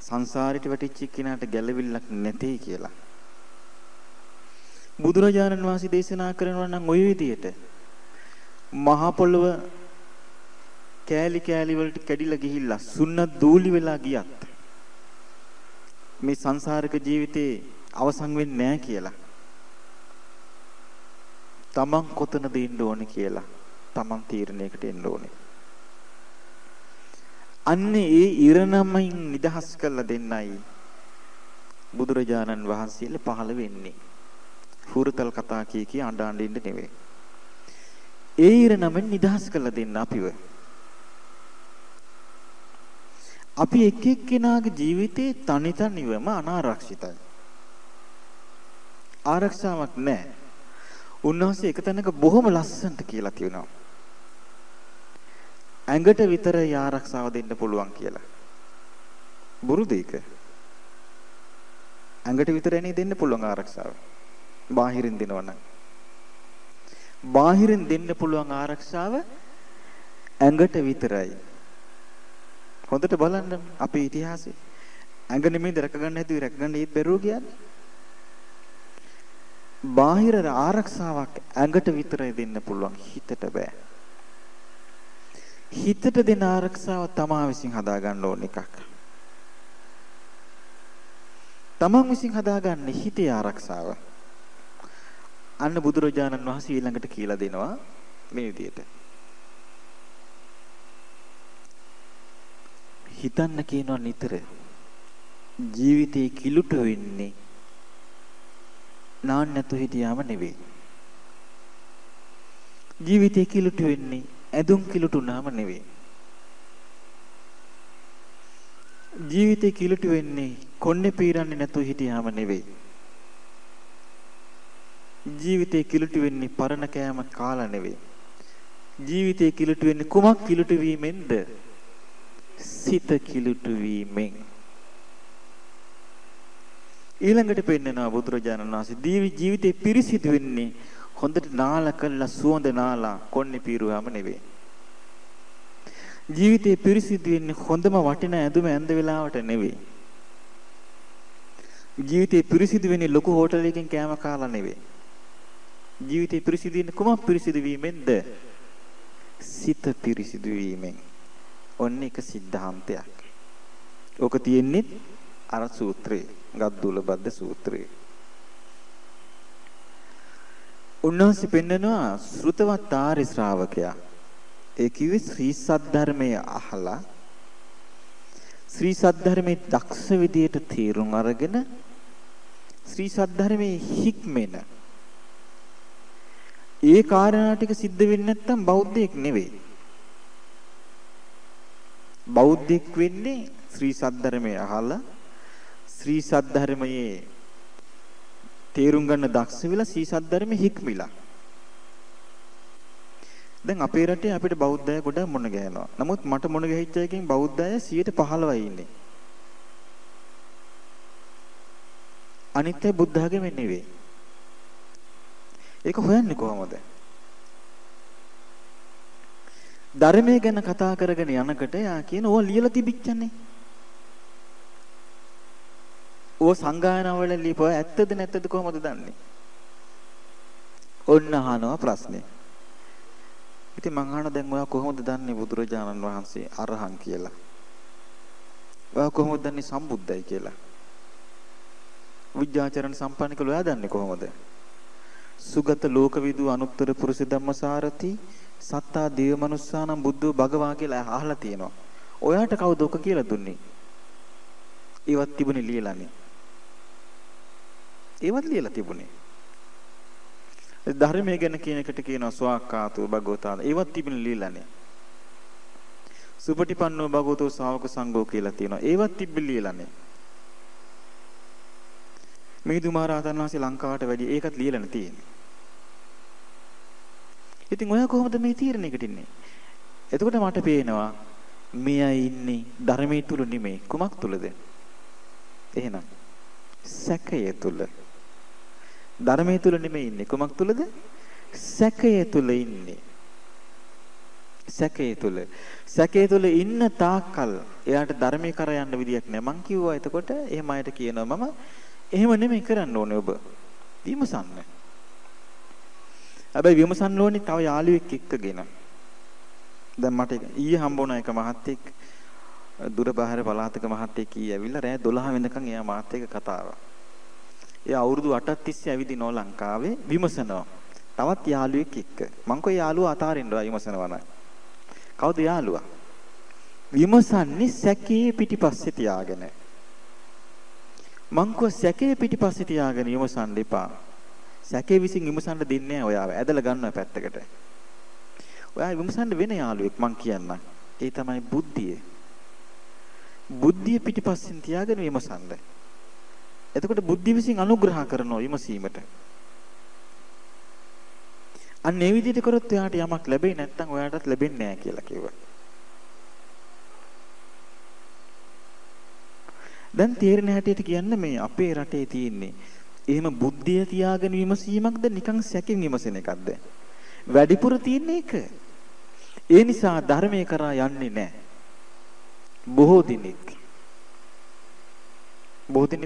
සංසාරෙට වැටිච්ච කෙනාට ගැලවිල්ලක් නැtei කියලා. බුදුරජාණන් වහන්සේ දේශනා කරනවා නම් ওই විදියට මහා පොළව කෑලි වලට කැඩිලා ගිහිල්ලා සුන්න දූලි වෙලා ගියත් මේ සංසාරික ජීවිතේ අවසන් වෙන්නේ නැහැ කියලා. තමන් කොතනද ඉන්න ඕනේ කියලා තමන් තීරණයකට එන්න ඕනේ. අන්නේ ඒ ඉරණමින් නිදහස් කරලා දෙන්නයි බුදුරජාණන් වහන්සේලා පහළ වෙන්නේ. හුරුතල් කතා කී අඬ ඉන්න නෙවෙයි. ඒ ඉරණමින් නිදහස් කරලා දෙන්න අපිව. අපි එක් එක්කෙනාගේ ජීවිතේ තනිවම අනාරක්ෂිතයි. ආරක්ෂාවක් නැහැ. උන්වහන්සේ එක තැනක බොහොම ලස්සනට කියලා තියෙනවා. ඇඟට විතරයි ආරක්ෂාව දෙන්න පුළුවන් කියලා. බුරුද ඒක? ඇඟට විතරයි දෙන්න පුළුවන් ආරක්ෂාව. බාහිරින් දෙනවනම්. බාහිරින් දෙන්න පුළුවන් ආරක්ෂාව ඇඟට විතරයි. හොඳට බලන්න අපේ ඉතිහාසෙ. ඇඟ නෙමෙයි රැක ගන්න හැදුවේ රැක ගන්න ඒත් බැරුව කියන්නේ. බාහිර ආරක්ෂාවක් ඇඟට විතරයි දෙන්න පුළුවන් හිතට බෑ. හිතට දෙන ආරක්ෂාව තමා විසින් හදා ගන්න ඕන එකක්. තමන් විසින් හදාගන්නේ හිතේ ආරක්ෂාව. අන්න බුදුරජාණන් වහන්සේ ඊළඟට කියලා දෙනවා මේ විදිහට. හිතන්න කියනවා නිතර ජීවිතේ කිලුට වෙන්නේ නාන්න නැතු හිටියාම නෙවෙයි. ජීවිතේ කිලුට වෙන්නේ ඇඳුම් කිලුටුනාම නෙවෙයි. ජීවිතේ කිලුට වෙන්නේ කොන්නේ පීරන්නේ නැතු හිටියාම නෙවෙයි. ජීවිතේ කිලුට වෙන්නේ පරණ කෑම කාලා නෙවෙයි. ජීවිතේ කිලුට වෙන්නේ කුමක් කිලුට වීමෙන්ද? සිත කිලුට වීමෙන්. ඊළඟට පෙන්නනවා බුදුරජාණන් වහන්සේ ජීවිතේ පිරිසිදු වෙන්නේ හොඳට නාලා කළා සුවඳ නාලා කොන්නේ පීරුවාම නෙවෙයි. ජීවිතේ පිරිසිදු වෙන්නේ හොඳම වටින ඇඳුම ඇඳ වෙලාවට නෙවෙයි. ජීවිතේ පිරිසිදු වෙන්නේ ලොකු හෝටලයකින් කෑම කාලා නෙවෙයි. ජීවිතේ පිරිසිදු වෙන්නේ කුමක් පිරිසිදු වීමෙන්ද? සිත පිරිසිදු වීමෙන්. ඔන්න එක සිද්ධාන්තයක්. ඕක තියෙන්නේ අර සූත්‍රේ, ගද්දුල බද්ද සූත්‍රේ. උන්වහන්සේ පෙන්නනවා ශ්‍රුතවත් ආර්ය ශ්‍රාවකයා. ඒ කිව්වේ ශ්‍රී සද්ධර්මයේ අහලා ශ්‍රී සද්ධර්මයේ දක්ෂ විදියට තීරුම් අරගෙන ශ්‍රී සද්ධර්මයේ හික්මෙන ඒ කාරණා ටික සිද්ධ වෙන්නේ නැත්නම් බෞද්ධයෙක් නෙවෙයි. බෞද්ධයෙක් වෙන්නේ ශ්‍රී සද්ධර්මයේ අහලා ශ්‍රී සද්ධර්මයේ තේරුම් ගන්න දක්ෂ වෙලා ශ්‍රී සද්ධර්මයේ හික්මිලා. දැන් අපේ රටේ අපිට බෞද්ධය ගොඩක් මොන ගහනවා. නමුත් මට මොන ගහිච්ච එකකින් බෞද්ධය 15%යි ඉන්නේ. අනිත් අය බුද්ධ ආගමේ නෙවෙයි. ඒක හොයන්නේ කොහමද? ධර්මයේ ගැන කතා කරගෙන යනකොට යා කියන ඕවා ලියලා තිබිච්චනේ. ඕ සංගායනාවල ලියපුව ඇත්තද නැත්තද කොහොමද දන්නේ? ඔන්න අහනවා ප්‍රශ්නේ. ඉතින් මං අහන දැන් ඔයා කොහොමද දන්නේ බුදුරජාණන් වහන්සේ අරහන් කියලා? ඔයා කොහොමද දන්නේ සම්බුද්දයි කියලා? විද්‍යාචරණ සම්පන්න කියලා ඔයා දන්නේ කොහොමද? සුගත ලෝකවිදු අනුත්තර පුරුෂ ධම්මසාරති සත්තා දේව මනුස්සානම් බුද්ධෝ භගවා කියලා අහලා තියෙනවා. ඔයාට කවුද ඔක කියලා දුන්නේ? ඒවත් තිබුණේ ලියලානේ. ඒවත් ලියලා තිබුණේ. ධර්මයේ ගැන කියන එකට කියනවා ස්වාක්කාතෝ භගවතා. ඒවත් තිබුණේ ලියලානේ. සුපටිපන්නෝ භගවතෝ ශාවක සංඝෝ කියලා තියෙනවා. ඒවත් තිබ්බේ ලියලානේ. මිහිඳු මහ රහතන් වහන්සේ ලංකාවට වැඩි ඒකත් ලියලානේ තියෙන්නේ. ඉතින් ඔයා කොහොමද මේ තීරණයකට ඉන්නේ? එතකොට මට පේනවා මෙයයි ඉන්නේ ධර්මයේ තුල නෙමෙයි. කුමක් තුලද? එහෙනම් සැකය තුල. ධර්මයේ තුල නෙමෙයි ඉන්නේ. කුමක් තුලද? සැකය තුල ඉන්නේ. සැකය තුල ඉන්න තාක්කල් එයාට ධර්මයේ කර යන්න විදියක් නැහැ. මං කිව්වා එතකොට එහෙම අයට කියනවා මම එහෙම නෙමෙයි කරන්න ඕනේ ඔබ. විමසන්න. හැබැයි විමසන්න ඕනේ තව යාළුවෙක් එක්කගෙන. දැන් මට ඊයේ හම්බ වුණා එක මහත්තයෙක් දුර බාහිර පළාතක මහත්තයෙක් ඊයේ ඇවිල්ලා රෑ 12 වෙනකන් එයා මාත් එක්ක කතා කරා. එයා අවුරුදු 8ක් තිස්සේ ඇවිදිනෝ ලංකාවේ විමසනවා. තවත් යාළුවෙක් එක්ක. මං කෝ යාළුවා අතාරින්නවා විමසනවා නෑ. කවුද යාළුවා? විමසන්නේ සැකේ පිටිපස්සේ තියාගෙන. මං කෝ සැකේ පිටිපස්සේ තියාගෙන විමසන්න එපා. සැකේ විසින් විමසන්න දෙන්නේ නැහැ ඔයාව. ඇදලා ගන්නවා පැත්තකට. ඔයා විමසන්න වෙන යාළුවෙක් මං කියන්නම්. ඒ තමයි බුද්ධිය. බුද්ධිය පිටිපස්සෙන් තියාගෙන විමසන්න. එතකොට බුද්ධිය විසින් අනුග්‍රහ කරනවා විමසීමට. අන්න ඒ විදිහට කරොත් ඔයාට යමක් ලැබෙයි නැත්නම් ඔයාටත් ලැබෙන්නේ නැහැ කියලා කිව්වා. දැන් තේරෙන හැටියට කියන්න මේ අපේ රටේ තියෙන්නේ එහෙම බුද්ධිය තියාගෙන විමසීමක්ද නිකන් සැකෙන් විමසන එකක්ද? වැඩිපුර තියෙන්නේ ඒක. ඒ නිසා ධර්මයේ කරා යන්නේ නැහැ. බොහෝ දිනෙක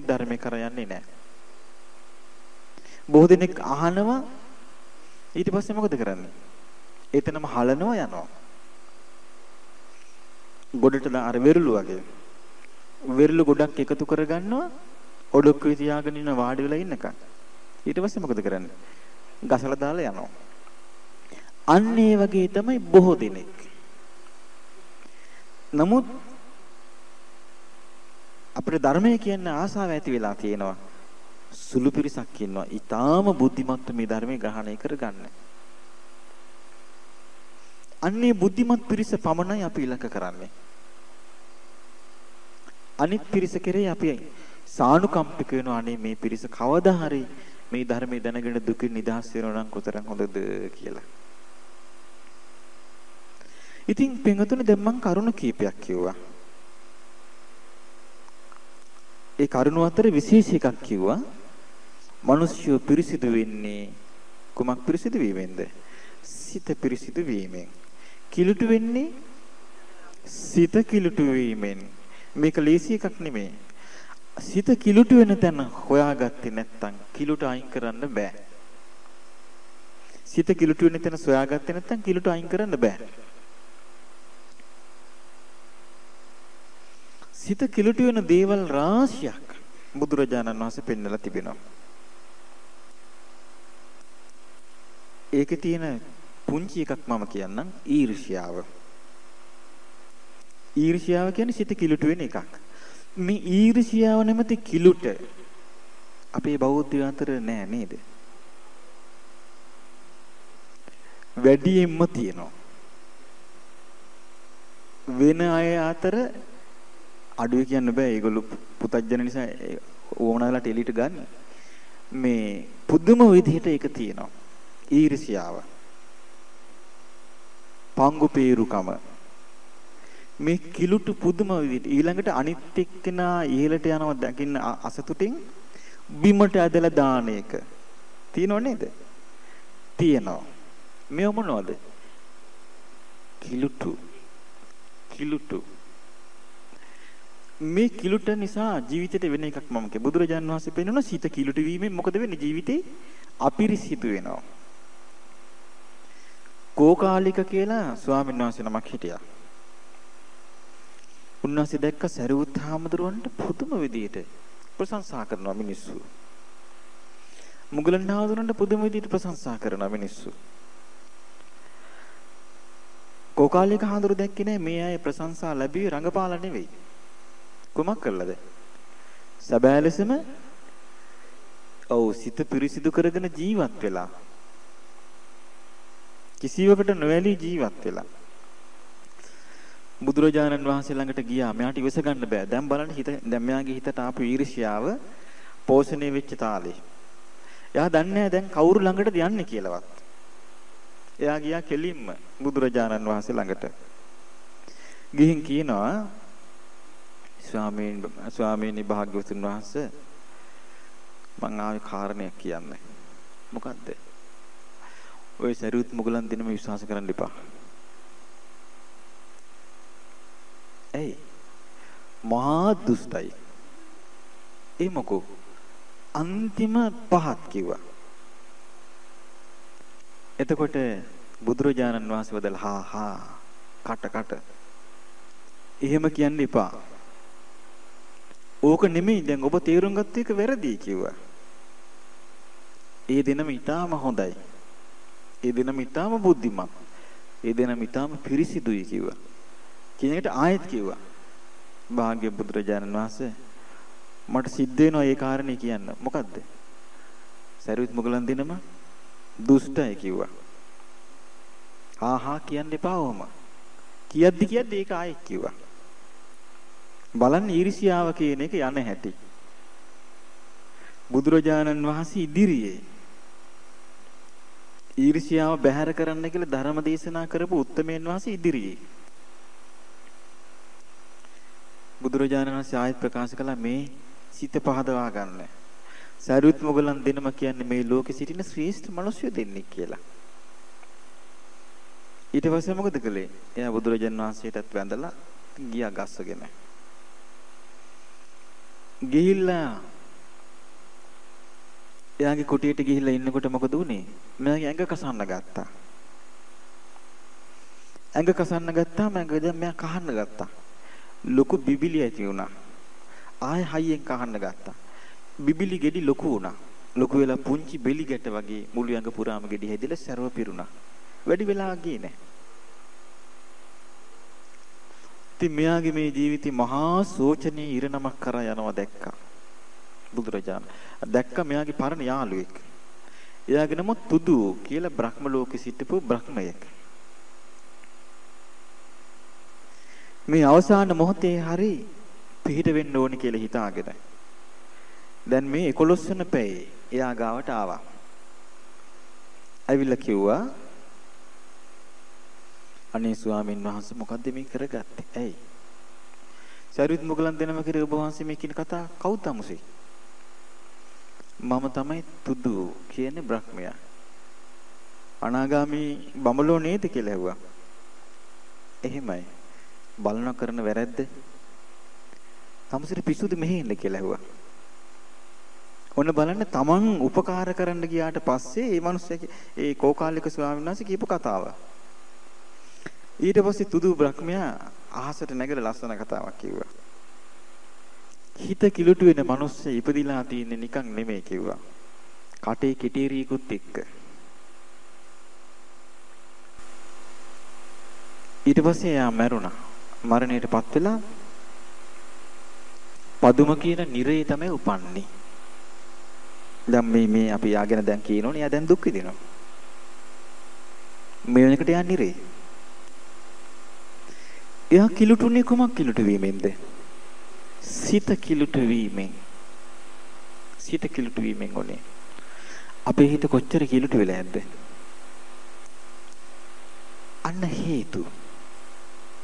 ධර්මයේ කරා යන්නේ නැහැ. බොහෝ දිනෙක අහනවා ඊට පස්සේ මොකද කරන්නේ? එතනම හලනවා යනවා. ගොඩට අර වෙරළු වගේ. වෙරළු ගොඩක් එකතු කරගන්නවා ඔඩොක්කුවේ තියාගෙන ඉන්න වාඩි වෙලා ඉන්නකම්. ඊට පස්සේ මොකද කරන්නේ? ගසලා දාලා යනවා. අන්න ඒ වගේ තමයි බොහෝ දෙනෙක්. නමුත් අපේ ධර්මයේ කියන ආසාව ඇති වෙලා තියෙනවා. සුළු පිරිසක් ඉන්නවා. ඊටාම බුද්ධිමත් මේ ධර්මයේ ග්‍රහණය කරගන්න. අන්නේ බුද්ධිමත් පිරිස පමණයි අපි ඉලක්ක කරන්නේ. අනිත් පිරිස කෙරේ අපි සානුකම්පික වෙනවා. අනේ මේ පිරිස කවදා හරි මේ ධර්මයේ දැනගෙන දුකින් නිදහස් වෙනවා නම් කොතරම් හොඳද කියලා. ඉතින් පින්වතුනි දැන් මම කරුණ කීපයක් කිව්වා. ඒ කරුණ අතර විශේෂ එකක් කිව්වා. මිනිස්සු පිරිසිදු වෙන්නේ කුමක් පිරිසිදු වීමෙන්ද? සිත පිරිසිදු වීමෙන්. කිලුටු වෙන්නේ සිත කිලුටු වීමෙන්. මේක ලේසි එකක් නෙමෙයි. සිත කිලුටු වෙන තැන හොයාගත්තේ නැත්නම් කිලුට අයින් කරන්න බෑ. සිත කිලුටු වෙන තැන සොයාගත්තේ නැත්නම් කිලුට අයින් කරන්න බෑ. සිත කිලුටු වෙන දේවල් රාශියක් බුදුරජාණන් වහන්සේ පෙන්වලා තිබෙනවා. ඒකේ තියෙන පුංචි එකක් මම කියන්නම් ඊර්ෂ්‍යාව. ඊර්ෂ්‍යාව කියන්නේ සිත කිලුටු වෙන එකක්. මේ ඊර්ෂ්‍යාව නැමැති කිලුට අපේ බෞද්ධයන් අතර නෑ නේද? වැඩියෙන්ම තියෙනවා. වෙන අය අතර අඩුවේ කියන්න බෑ. ඒගොල්ලෝ පුතඥ නිසා ඕනෑමලා ටෙලිට ගන්න. මේ පුදුම විදිහට ඒක තියෙනවා. ඊර්ෂ්‍යාව. පංගු peerukama. මේ කිලුට පුදුම විදිහට ඊළඟට අනිත් එක්කෙනා ඉහළට යනවා දකින්න අසතුටින් බිමට ඇදලා දාන එක. තියෙනව නේද? තියෙනවා. මේ මොනවද? කිලුටු. මේ කිලුට නිසා ජීවිතේට වෙන එකක් මම කිය. බුදුරජාණන් වහන්සේ පෙන්වන සිත කිලුට වීමෙන් මොකද වෙන්නේ? ජීවිතේ අපිරිසිදු වෙනවා. කෝකාලික කියලා ස්වාමීන් වහන්සේ නමක් හිටියා. උන්වහන්සේ දැක්ක සරියුත් හාමුදුරුවන්ට පුදුම විදියට ප්‍රශංසා කරනවා මිනිස්සු. මුගලන් හාමුදුරුවන්ට පුදුම විදියට ප්‍රශංසා කරනවා මිනිස්සු. කෝකාලික හාමුදුරුවෝ දැක්කේ නෑ මේ අය ප්‍රශංසා ලැබුවේ රංගපාලා නෙවෙයි. කුමක් කළාද? සැබෑ ලෙසම සිත පිරිසිදු කරගෙන ජීවත් වෙලා. කිසිවකට නොඇලී ජීවත් වෙලා. බුදුරජාණන් වහන්සේ ළඟට ගියා. මෙයාට ඉවස ගන්න බෑ. දැන් බලන්න දැන් මෙයාගේ හිතට ආපු ඊර්ෂ්‍යාව පෝෂණය වෙච්ච තාලේ. එයා දන්නේ නැහැ දැන් කවුරු ළඟටද යන්නේ කියලාවත්. එයා ගියා කෙලින්ම බුදුරජාණන් වහන්සේ ළඟට. ගිහින් කියනවා ස්වාමීනි භාග්‍යවතුන් වහන්සේ මං ආවේ කාරණයක් කියන්න. මොකද්ද? ඔය සරියුත් මුගලන් දිනම විශ්වාස කරන්න එපා. ඇයි? මහා දුෂ්ටයි. ඒ මොකෝ? අන්තිම පහත් කිව්වා. එතකොට බුදුරජාණන් වහන්සේ වදලා හා කට එහෙම කියන්න එපා. ඕක නෙමෙයි දැන් ඔබ තේරුම් ගත්ත එක වැරදි කිව්වා. ඒ දිනම ඊටාම හොඳයි. ඒ දිනම ඊටාම බුද්ධිමත්. ඒ දිනම ඊටාම පිරිසිදුයි කිව්වා. කියන එකට ආයෙත් කිව්වා. භාග්‍ය බුදුරජාණන් වහන්සේ මට සිද්ධ වෙනවා ඒ කාරණේ කියන්න. මොකද්ද? සරියුත් මුගලන් දිනම දුෂ්ටයි කිව්වා. හා කියන්න එපා ඕම. කියද්දි ඒක ආයෙත් කිව්වා. බලන්න ඊර්ෂියාව කියන එක යන හැටි. බුදුරජාණන් වහන්සේ ඉදිරියේ ඊර්ෂියාව බැහැර කරන්න කියලා ධර්ම දේශනා කරපු උත්තමයන් වහන්සේ ඉදිරියේ බුදුරජාණන් වහන්සේ ආයත් ප්‍රකාශ කළා මේ සිත පහදවා ගන්න. සරියුත් මුගලන් දෙනම කියන්නේ මේ ලෝකෙ සිටින ශ්‍රේෂ්ඨ මිනිස්සු දෙන්නෙක් කියලා. ඊට පස්සේ මොකද කළේ? එයා බුදුරජාණන් වහන්සේටත් වැඳලා ගියා ගස්සගෙන. ගිහිල්ලා එයාගේ කුටියට ගිහිල්ලා ඉන්නකොට මොකද වුනේ? මෙයාගේ ඇඟ කසන්න ගත්තා. ඇඟ කසන්න ගත්තාම ඇඟ මෙයා කහන්න ගත්තා. ලොකු බිබිලි ඇති වුණා. ආයෙ හයියෙන් කහන්න ගත්තා. බිබිලි ගෙඩි ලොකු වුණා. ලොකු වෙලා පුංචි බෙලි ගැට වගේ මුළු ඇඟ පුරාම ගෙඩි හැදිලා සරව පිරුණා. වැඩි වෙලා ගියේ නැහැ. ඉතින් මෙයාගේ මේ ජීවිතේ මහා සෝචනීය ඉරණමක් කරා යනවා දැක්කා. බුදුරජාණන් දැක්කා මෙයාගේ පරණ යාළුවෙක්. එයාගේ නම තුදු කියලා බ්‍රහ්ම ලෝකෙ සිටපු බ්‍රහ්මයෙක්. මේ අවසාන මොහොතේ හරි පිහිට වෙන්න ඕනි කියලා හිතාගෙන දැන් මේ 11 වෙනි පැයේ එයා ගාවට ආවා. ඇවිල්ලා කිව්වා අනේ ස්වාමීන් වහන්සේ මොකද්ද මේ කරගත්තේ? ඇයි? සරියුත් මුගලන් දෙනම කිරේ ඔබ වහන්සේ මේ කියන කතා කවුද තමුසේ? මම තමයි තුදු කියන්නේ බ්‍රහ්මයා. අනාගාමී බඹලෝ නේද කියලා ඇහුවා. එහෙමයි. බලන කරන වැරද්ද තමුසෙට පිසුදු මෙහෙ ඉන්න කියලා ඇහුවා. ඔන්න බලන්න තමන් උපකාර කරන්න ගියාට පස්සේ මේ මිනිස්සගේ ඒ කෝකාලික ස්වාමීන් වහන්සේ කියපු කතාව. ඊට පස්සේ තුදු බ්‍රහ්මයා අහසට නැගලා ලස්සන කතාවක් කිව්වා. හිත කිලුටු වෙන මිනිස්සෙ ඉපදිලා තින්නේ නිකන් නෙමෙයි කිව්වා. කටේ කිටීරියකුත් එක්ක. ඊට පස්සේ එයා මැරුණා. මරණයටපත් වෙලා පදුම කියන නිරේ තමයි උපන්නේ. දැන් මේ අපි යාගෙන දැන් කියනෝනේ එයා දැන් දුක් විඳිනවා. මේ වෙනකොට එයා නිරේ. එයා කිලුටුනේ කොමක් කිලුටු වීමෙන්ද? සිත කිලුටු වීමෙන්. සිත කිලුටු වීමෙන් ඕනේ. අපේ හිත කොච්චර කිලුටු වෙලා ඇද්ද? අන්න හේතු.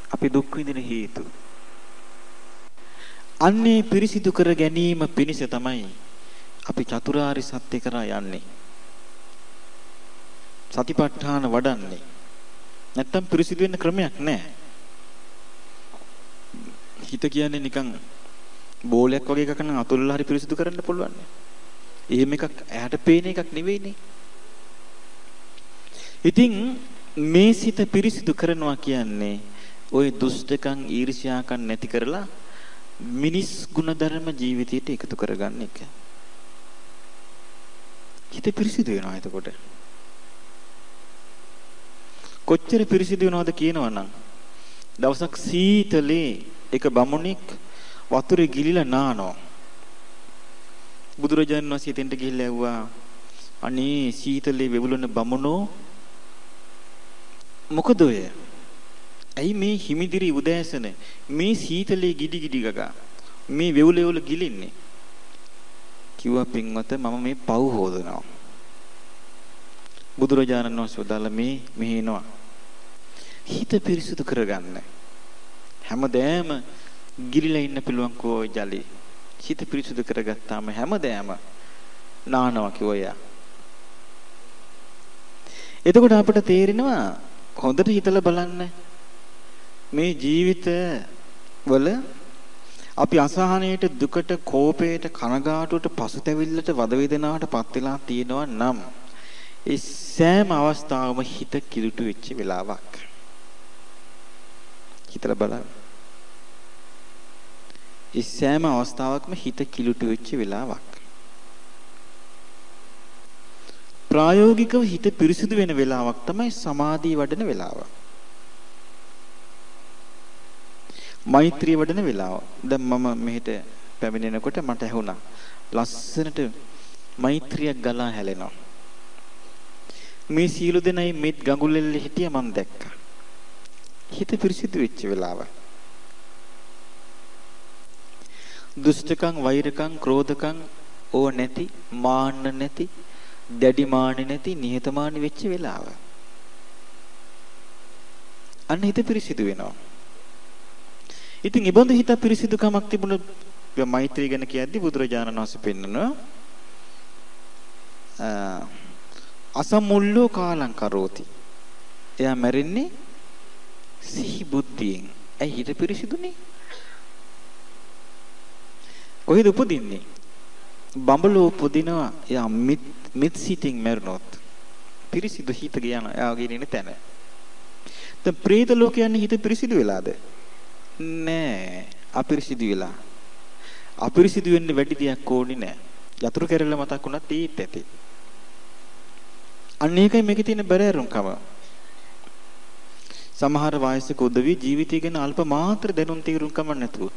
අපි දුක් විඳින හේතු. අන්නේ පිරිසිදු කර ගැනීම පිණිස තමයි අපි චතුරාර්ය සත්‍ය කරා යන්නේ. සතිපට්ඨාන වඩන්නේ. නැත්තම් පිරිසිදු වෙන්න ක්‍රමයක් නැහැ. හිත කියන්නේ නිකන් බෝලයක් වගේ එකක් නම් අතුල්ලා හරි පිරිසිදු කරන්න පුළුවන්. එහෙම එකක් ඇහැට පේන එකක් නෙවෙයිනේ. ඉතින් මේ සිත පිරිසිදු කරනවා කියන්නේ ওই දුෂ්ටකම් ඊර්ෂ්‍යාකම් නැති කරලා මිනිස් ගුණධර්ම ජීවිතයට එකතු කරගන්න එක. හිත පිරිසිදු වෙනවා එතකොට. කොච්චර පිරිසිදු වෙනවද කියනවනම් දවසක් සීතලේ එක බමුණෙක් වතුරේ ගිලිලා නානවා. බුදුරජාණන් වහන්සේ දෙන්න ගිහිල්ලා ඇහුවා අනේ සීතලේ වෙවුලන බමුණෝ මොකද ඔය? ඇයි මේ හිමිදිරි උදෑසන මේ සීතලේ ගිඩි ගිඩි ගගා මේ වෙවුලේ වල ගිලින්නේ? කිව්වා පින්වත මම මේ පව් හොදනවා. බුදුරජාණන් වහන්සේ වදාළ මේ මෙහෙනවා. හිත පිරිසුදු කරගන්න. හැමදෑම ගිලිලා ඉන්න පුළුවන් කෝ ජලී. හිත පිරිසුදු කරගත්තාම හැමදෑම නානවා කිව්වා. එතකොට අපිට තේරෙනවා හොඳට හිතලා බලන්න මේ ජීවිත වල අපි අසහනයට දුකට කෝපයට කනගාටුවට පසුතැවිල්ලට වද වේදනාවට පත් වෙලා තියෙනවා නම් ඒ සෑම අවස්ථාවම හිත කිලුටු වෙච්ච වෙලාවක්. හිතලා බලන්න. ඒ සෑම අවස්ථාවකම හිත කිලුටු වෙච්ච වෙලාවක්. ප්‍රායෝගිකව හිත පිරිසිදු වෙන වෙලාවක් තමයි සමාධිය වඩන වෙලාව. මෛත්‍රිය වඩන වෙලාව. දැන් මම මෙහෙට පැමිණෙනකොට මට ඇහුණා ලස්සනට මෛත්‍රියක් ගලා හැලෙනවා. මේ සීළු දෙනයි මෙත් ගඟුලෙල්ල හිටිය මම දැක්කා. හිත පිරිසිදු වෙච්ච වෙලාව. දුෂ්ටකම්, වෛරකම්, ක්‍රෝධකම් ඕ නැති, මාන්න නැති, දැඩි මාන්න නැති, නිහතමානී වෙච්ච වෙලාව. අන්න හිත පිරිසිදු වෙනවා. ඉතින් ඉබඳු හිත පිරිසිදුකමක් තිබුණොත් මෛත්‍රිය ගැන කියද්දී බුදුරජාණන් වහන්සේ පෙන්නනවා අසමුල්ලෝ කාලං කරෝති. එයා මැරෙන්නේ සිහි බුද්ධියෙන්. ඇයි හිත පිරිසිදුනේ? කොහෙද උපදින්නේ? බඹලෝ උපදිනවා. එයා මිත් සිටින් මැරුණොත් පිරිසිදු හිත ගියන එයාගේ ඉන්න තැන. දැන් ප්‍රේත ලෝකයන්නේ හිත පිරිසිදු වෙලාද? නෑ, අපිරිසිදු වෙලා. අපිරිසිදු වෙන්න වැඩි දෙයක් ඕනේ නෑ. යතුරු කැරල්ල මතක් වුණත් ඒත් ඇති. අන්න ඒකයි මේකේ තියෙන බැරෑරුම්කම. සමහර වයසක උදවි ජීවිතය ගැන අල්ප මාත්‍ර දැනුම් තීරුම්කම නැතුව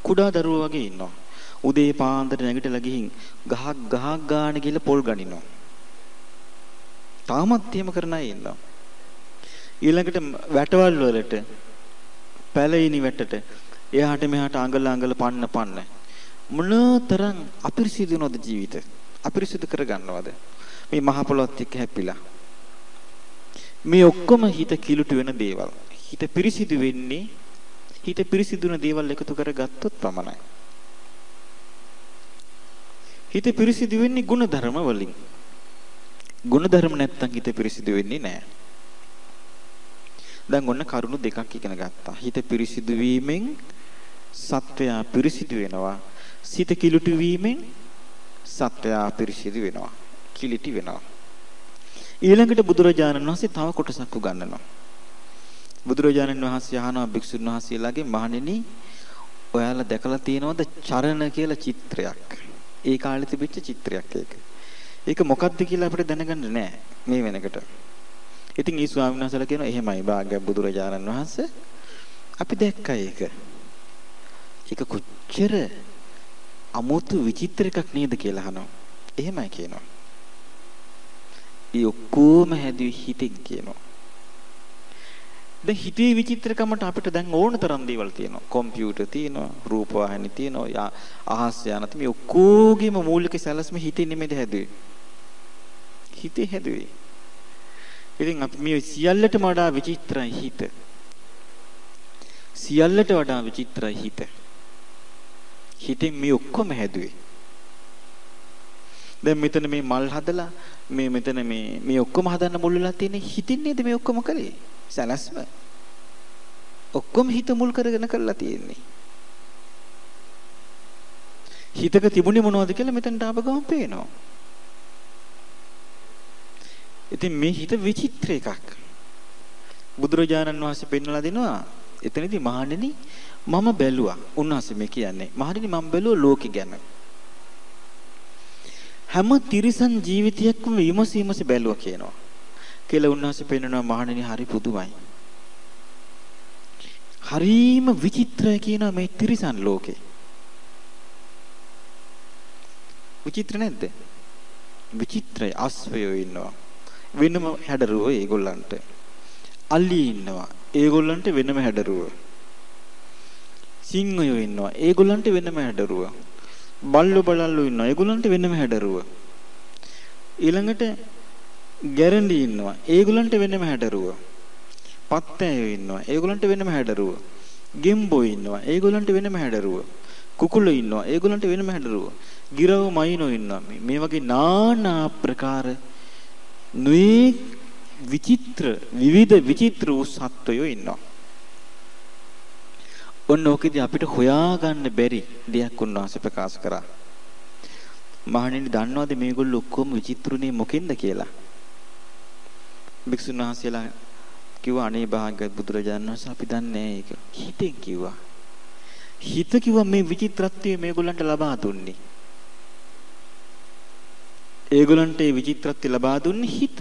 කුඩා දරුවෝ වගේ ඉන්නවා. උදේ පාන්දර නැගිටලා ගිහින් ගහක් ගාන ගිහලා පොල් ගනිනවා. තාමත් එහෙම කරන අය ඉන්නවා. ඊළඟට වැටවල් වලට පැලෙයිනි වැටට එහාට මෙහාට අඟල පන්න මොනතරම් අපිරිසිදු වෙනවද ජීවිත? අපිරිසිදු කරගන්නවද? මේ මහ පොළොත් එක්ක හැපිලා. මේ ඔක්කොම හිත කිලුට වෙන දේවල්. හිත පිරිසිදු වෙන්නේ හිත පිරිසිදුන දේවල් එකතු කරගත්තොත් පමණයි. හිත පිරිසිදු වෙන්නේ ගුණධර්ම වලින්. ගුණධර්ම නැත්තම් හිත පිරිසිදු වෙන්නේ නැහැ. දැන් ඔන්න කරුණු දෙකක් ඉගෙන ගත්තා. හිත පිරිසිදු වීමෙන් සත්වයා පිරිසිදු වෙනවා. සිත කිලුටු වීමෙන් සත්වයා පිරිසිදු වෙනවා. කිලිටි වෙනවා. ඊළඟට බුදුරජාණන් වහන්සේ තව කොටසක් උගන්වනවා. බුදුරජාණන් වහන්සේ අහනවා භික්ෂුන් වහන්සේලාගේ මහණෙනි ඔයාලා දැකලා තියෙනවද චරණ කියලා චිත්‍රයක්? ඒ කාලේ තිබිච්ච චිත්‍රයක් ඒක. ඒක මොකක්ද කියලා අපිට දැනගන්න නෑ මේ වෙනකොට. ඉතින් ඒ ස්වාමීන් වහන්සේලා කියනවා එහෙමයි භාග්‍ය බුදුරජාණන් වහන්සේ අපි දැක්කා ඒක. ඒක කොච්චර අමුතු විචිත්‍ර එකක් නේද කියලා අහනවා. එහෙමයි කියනවා. ඒ ඔක්කොම හැදුවේ හිතින් කියනවා. දැන් හිතේ විචිත්‍රකමට අපිට දැන් ඕන තරම් දේවල් තියෙනවා. කම්පියුටර් තියෙනවා, රූපවාහිනී තියෙනවා, අහස් යානත් මේ ඔක්කොගේම මූලික සැලැස්ම හිතේ නෙමෙයිද හැදුවේ. හිතේ හැදුවේ. ඉතින් අපි මේ සියල්ලටම වඩා විචිත්‍රයි හිත. සියල්ලට වඩා විචිත්‍රයි හිත. හිතෙන් මේ ඔක්කොම හැදුවේ. දැන් මෙතන මේ මල් හදලා මෙතන මේ ඔක්කොම හදන්න මුල් වෙලා තියෙන්නේ හිතින් නේද මේ ඔක්කොම කරේ? සැලැස්ම. ඔක්කොම හිත මුල් කරගෙන කරලා තියෙන්නේ. හිතක තිබුණේ මොනවද කියලා මෙතනට ආව ගමන් පේනවා. ඉතින් මේ හිත විචිත්‍ර එකක්. බුදුරජාණන් වහන්සේ පෙන්වලා දෙනවා එතනදී මහණෙනි මම බැලුවා. උන්වහන්සේ මේ කියන්නේ මහණෙනි මම බැලුවා ලෝකෙ ගැන. හැම තිරිසන් ජීවිතයක්ම විමසීමස බැලුවා කියනවා. කියලා උන්වහන්සේ පෙන්වනවා මහණෙනි හරි පුදුමයි. හරිම විචිත්‍රයි කියනවා මේ තිරිසන් ලෝකේ. විචිත්‍ර නැද්ද? විචිත්‍රයි. අස්වැයෝ ඉන්නවා. වෙනම හැඩරුව ඒගොල්ලන්ට. අලි ඉන්නවා. ඒගොල්ලන්ට වෙනම හැඩරුව. සිංහයෝ ඉන්නවා. ඒගොල්ලන්ට වෙනම හැඩරුව. බල්ලෝ ඉන්නවා. ඒගොල්ලන්ට වෙනම හැඩරුව. ඊළඟට ගැරන්ඩි ඉන්නවා. ඒගොල්ලන්ට වෙනම හැඩරුව. පත්තෑයෝ ඉන්නවා. ඒගොල්ලන්ට වෙනම හැඩරුව. ගෙම්බෝ ඉන්නවා. ඒගොල්ලන්ට වෙනම හැඩරුව. කුකුළු ඉන්නවා. ඒගොල්ලන්ට වෙනම හැඩරුව. ගිරව මයිනෝ ඉන්නවා. මේ වගේ নানা ආකාර නුයි විවිධ විචිත්‍ර වූ සත්වයෝ ඉන්නවා. ඔන්න ඔකදී අපිට හොයාගන්න බැරි දෙයක් උන්වහන්සේ ප්‍රකාශ කරා. මහණෙනි දන්නවද මේගොල්ලෝ ඔක්කොම විචිත්‍රුනේ මොකෙන්ද කියලා? භික්ෂුන් වහන්සේලා කිව්වා අනේ භාග්‍යවත් බුදුරජාණන් වහන්සේ අපි දන්නේ නැහැ ඒක. හිතෙන් කිව්වා. හිත කිව්වා මේ විචිත්‍රත්වය මේගොල්ලන්ට ලබා දුන්නේ. ඒගොල්ලන්ට මේ විචිත්‍රත්වය ලබා දුන්නේ හිත.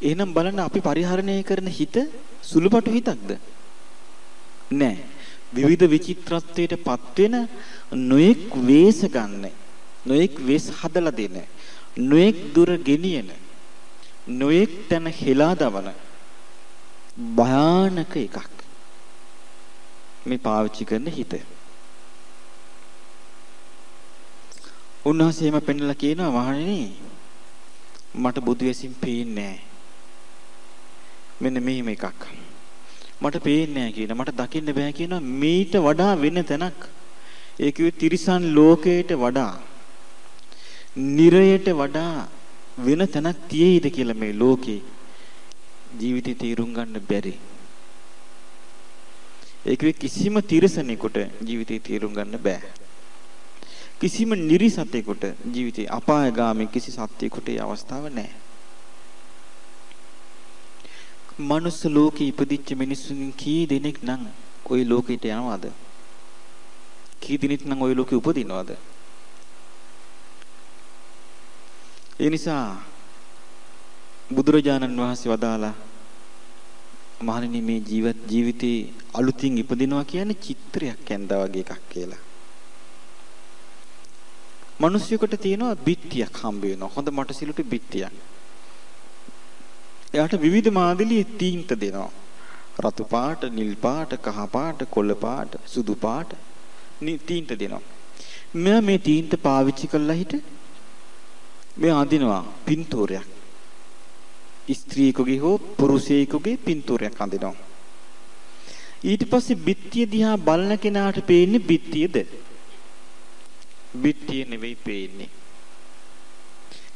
එහෙනම් බලන්න අපි පරිහරණය කරන හිත සුළුපටු හිතක්ද? නෑ. විවිධ විචිත්‍රත්වයට පත් වෙන නොඑක් වේස ගන්න, නොඑක් වේස් හදලා දෙන, නොඑක් දුර ගෙනියන, නොඑක් තැන හෙලා දවන භයානක එකක් මේ පාවිච්චි කරන හිත. උන්වහන්සේම පෙන්නලා කියනවා මහණෙනි මට බුදු වෙසින් පේන්නේ නැහැ. මෙන්න මෙහෙම එකක්. මට පේන්නේ නැහැ කියන මට දකින්න බෑ කියනවා මීට වඩා වෙන තැනක්. ඒ කිව්වේ තිරිසන් ලෝකයට වඩා නිරයට වඩා වෙන තැනක් තියෙයිද කියලා මේ ලෝකේ ජීවිතේ තීරුම් ගන්න බැරි. ඒ කිව්වේ කිසිම තිරිසනෙකුට ජීවිතේ තීරුම් ගන්න බෑ. කිසිම නිරිසතෙකුට ජීවිතේ අපායගාමී කිසි සත්‍යයකට ඒ අවස්ථාව නැහැ. මනුස්ස ලෝකේ ඉපදිච්ච මිනිස්සුන් කී දෙනෙක් නම් ওই ලෝකෙට යනවද? කී දෙනෙක් නම් ওই ලෝකෙ උපදිනවද? ඒ නිසා බුදුරජාණන් වහන්සේ වදාලා මහණෙනි මේ ජීවිතේ අලුතින් ඉපදිනවා කියන්නේ චිත්‍රයක් ඇඳා වගේ එකක් කියලා. මිනිස්සුෙකුට තියෙනවා බිත්තියක් හම්බ වෙනවා. හොඳ මට සිලුට බිත්තියක්. එයාට විවිධ මාදිලියේ තීන්ත දෙනවා. රතු පාට, නිල් පාට, කහ පාට, කොළ පාට, සුදු පාට තීන්ත දෙනවා. මෙයා මේ තීන්ත පාවිච්චි කළා හිට මේ අඳිනවා පින්තූරයක්. ස්ත්‍රියකගේ හෝ පුරුෂයෙකුගේ පින්තූරයක් අඳිනවා. ඊට පස්සේ බිත්තිය දිහා බලන කෙනාට පේන්නේ බිත්තියද? බිත්තිය නෙවෙයි පේන්නේ.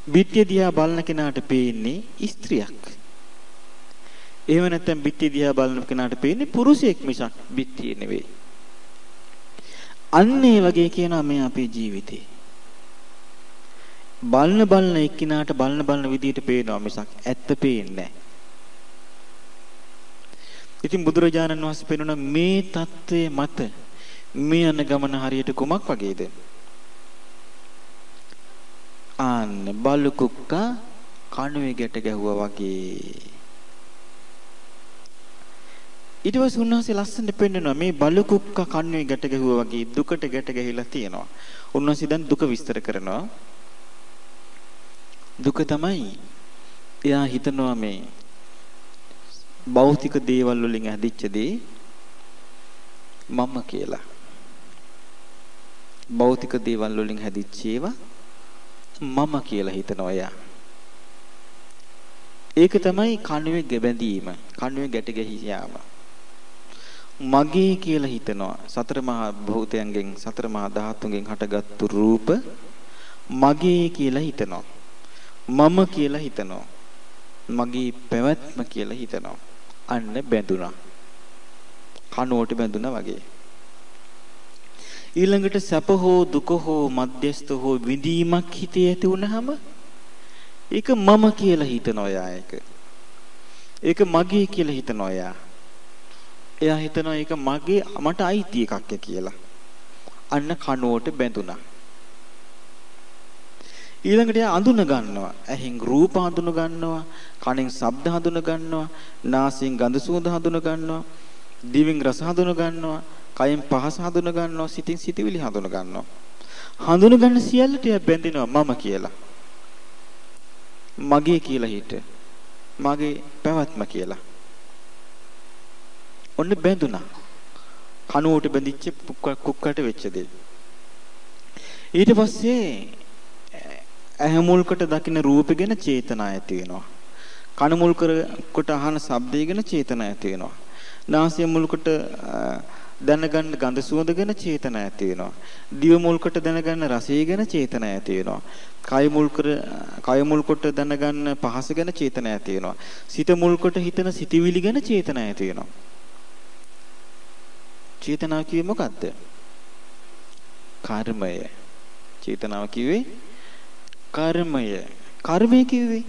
බිත්තිය දිහා බලන කෙනාට පේන්නේ ස්ත්‍රියක්. එහෙම නැත්නම් බිත්තිය දිහා බලන කෙනාට පේන්නේ පුරුෂයෙක් මිසක් බිත්තිය නෙවෙයි. අන්න ඒ වගේ කියනවා මේ අපේ ජීවිතේ. බලන එක්කිනාට බලන විදියට පේනවා මිසක් ඇත්ත පේන්නේ නැහැ. ඉතින් බුදුරජාණන් වහන්සේ පෙන්වන මේ தત્ත්වයේ මත මේ යන ගමන හරියට කුමක් වගේද? ආන්න බලු කුක්කා කණුවේ ගැට ගැහුවා වගේ. ඊට පස්සේ උන්වහන්සේ ලස්සනට පෙන්නනවා මේ බලු කුක්කා කණුවේ ගැට ගැහුවා වගේ දුකට ගැට ගැහිලා තියෙනවා. උන්වහන්සේ දැන් දුක විස්තර කරනවා. දුක තමයි එයා හිතනවා මේ භෞතික දේවල් වලින් හැදිච්ච දේ මම කියලා. භෞතික දේවල් වලින් හැදිච්ච ඒවා මම කියලා හිතනවා එයා. ඒක තමයි කණුවේ බැඳීම, කණුවේ ගැට ගැහී යාම. මගේ කියලා හිතනවා. සතර මහා භූතයන්ගෙන්, සතර මහා ධාතුන්ගෙන් හටගත්තු රූප මගේ කියලා හිතනවා. මම කියලා හිතනවා. මගේ පැවැත්ම කියලා හිතනවා. අන්න බැඳුනා. කණුවට බැඳුනා වගේ. ඊළඟට සැප හෝ දුක හෝ මධ්‍යස්ථ හෝ විඳීමක් හිතේ ඇති වුනහම ඒක මම කියලා හිතනවා යා ඒක. ඒක මගේ කියලා හිතනවා යා. එයා හිතනවා ඒක මගේ මට අයිති එකක් කියලා. අන්න කණුවට බැඳුනා. ඊළඟට එයා අඳුන ගන්නවා. ඇහෙන් රූප අඳුන ගන්නවා, කනෙන් ශබ්ද හඳුන ගන්නවා, නාසයෙන් ගඳ සුවඳ හඳුන ගන්නවා, දිවෙන් රස හඳුන ගන්නවා, කයෙන් පහස හඳුන ගන්නවා, සිතින් සිතවිලි හඳුන ගන්නවා. හඳුන ගන්න සියල්ලට එයා බැඳෙනවා මම කියලා. මගේ කියලා හිත. මගේ පැවැත්ම කියලා. ඔන්න බැඳුනා. කනුවට බැඳිච්ච කුක්කට වෙච්ච දේ. ඊට පස්සේ ඇහැ මුල්කට දකින්න රූප ගැන චේතනා ඇති වෙනවා. කන මුල් කොට අහන ශබ්දය ගැන චේතනා ඇති වෙනවා. නාසය මුල්කට දැනගන්න ගඳ සුවඳ ගැන චේතනා ඇති වෙනවා. දිව මුල්කට දැනගන්න රසය ගැන චේතනා ඇති වෙනවා. කය මුල් කොට දැනගන්න පහස ගැන චේතන ඇති වෙනවා. සිත මුල් කොට හිතන සිටිවිලි ගැන චේතන ඇති වෙනවා. චේතනාව කිව්වේ මොකද්ද? කර්මය. චේතනාව කිව්වේ කර්මය. කර්මය කිව්වේ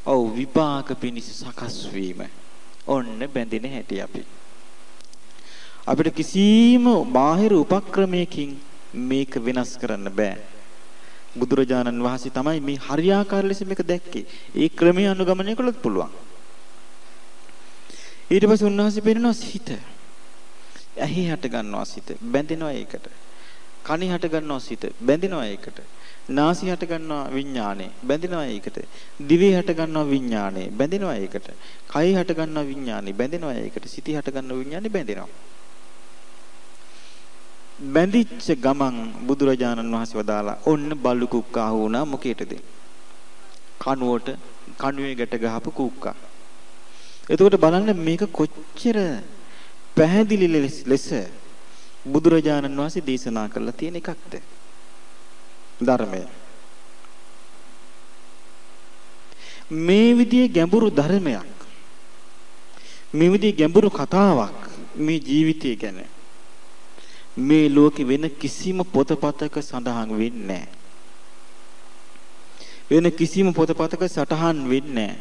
ඔව් විපාක පිණිස සකස් වීම. ඔන්න බැඳෙන හැටි අපි. අපිට කිසිම බාහිර උපක්‍රමයකින් මේක වෙනස් කරන්න බෑ. බුදුරජාණන් වහන්සේ තමයි මේ හරියාකාර ලෙස මේක දැක්කේ. ඒ ක්‍රමය අනුගමනය කළොත් පුළුවන්. ඊට පස්සේ උන්වහන්සේ පෙන්නනවා සිත. ඇහි හට ගන්නවා සිත. බැඳෙනවා ඒකට. කනි හට ගන්නවා සිත. බැඳෙනවා ඒකට. නාසය හට ගන්නවා විඥානේ. බැඳෙනවා ඒකට. දිවේ හට ගන්නවා විඥානේ. බැඳෙනවා ඒකට. කය හට ගන්නවා විඥානේ. බැඳෙනවා ඒකට. සිතී හට ගන්නවා විඥානේ බැඳෙනවා. බැඳිච්ච ගමන් බුදුරජාණන් වහන්සේ වදාලා ඔන්න බලු කුක්කා වුණා මොකේටද? කනුවට කණුවේ ගැට ගහපු කුක්කා. එතකොට බලන්න මේක කොච්චර පැහැදිලි ලෙස බුදුරජාණන් වහන්සේ දේශනා කරලා තියෙන එකක්ද? ධර්මය. මේ විදිහේ ගැඹුරු ධර්මයක්. මේ විදිහේ ගැඹුරු කතාවක් මේ ජීවිතය ගැන මේ ලෝකෙ වෙන කිසිම පොතපතක සඳහන් වෙන්නේ නැහැ. වෙන කිසිම පොතපතක සටහන් වෙන්නේ නැහැ.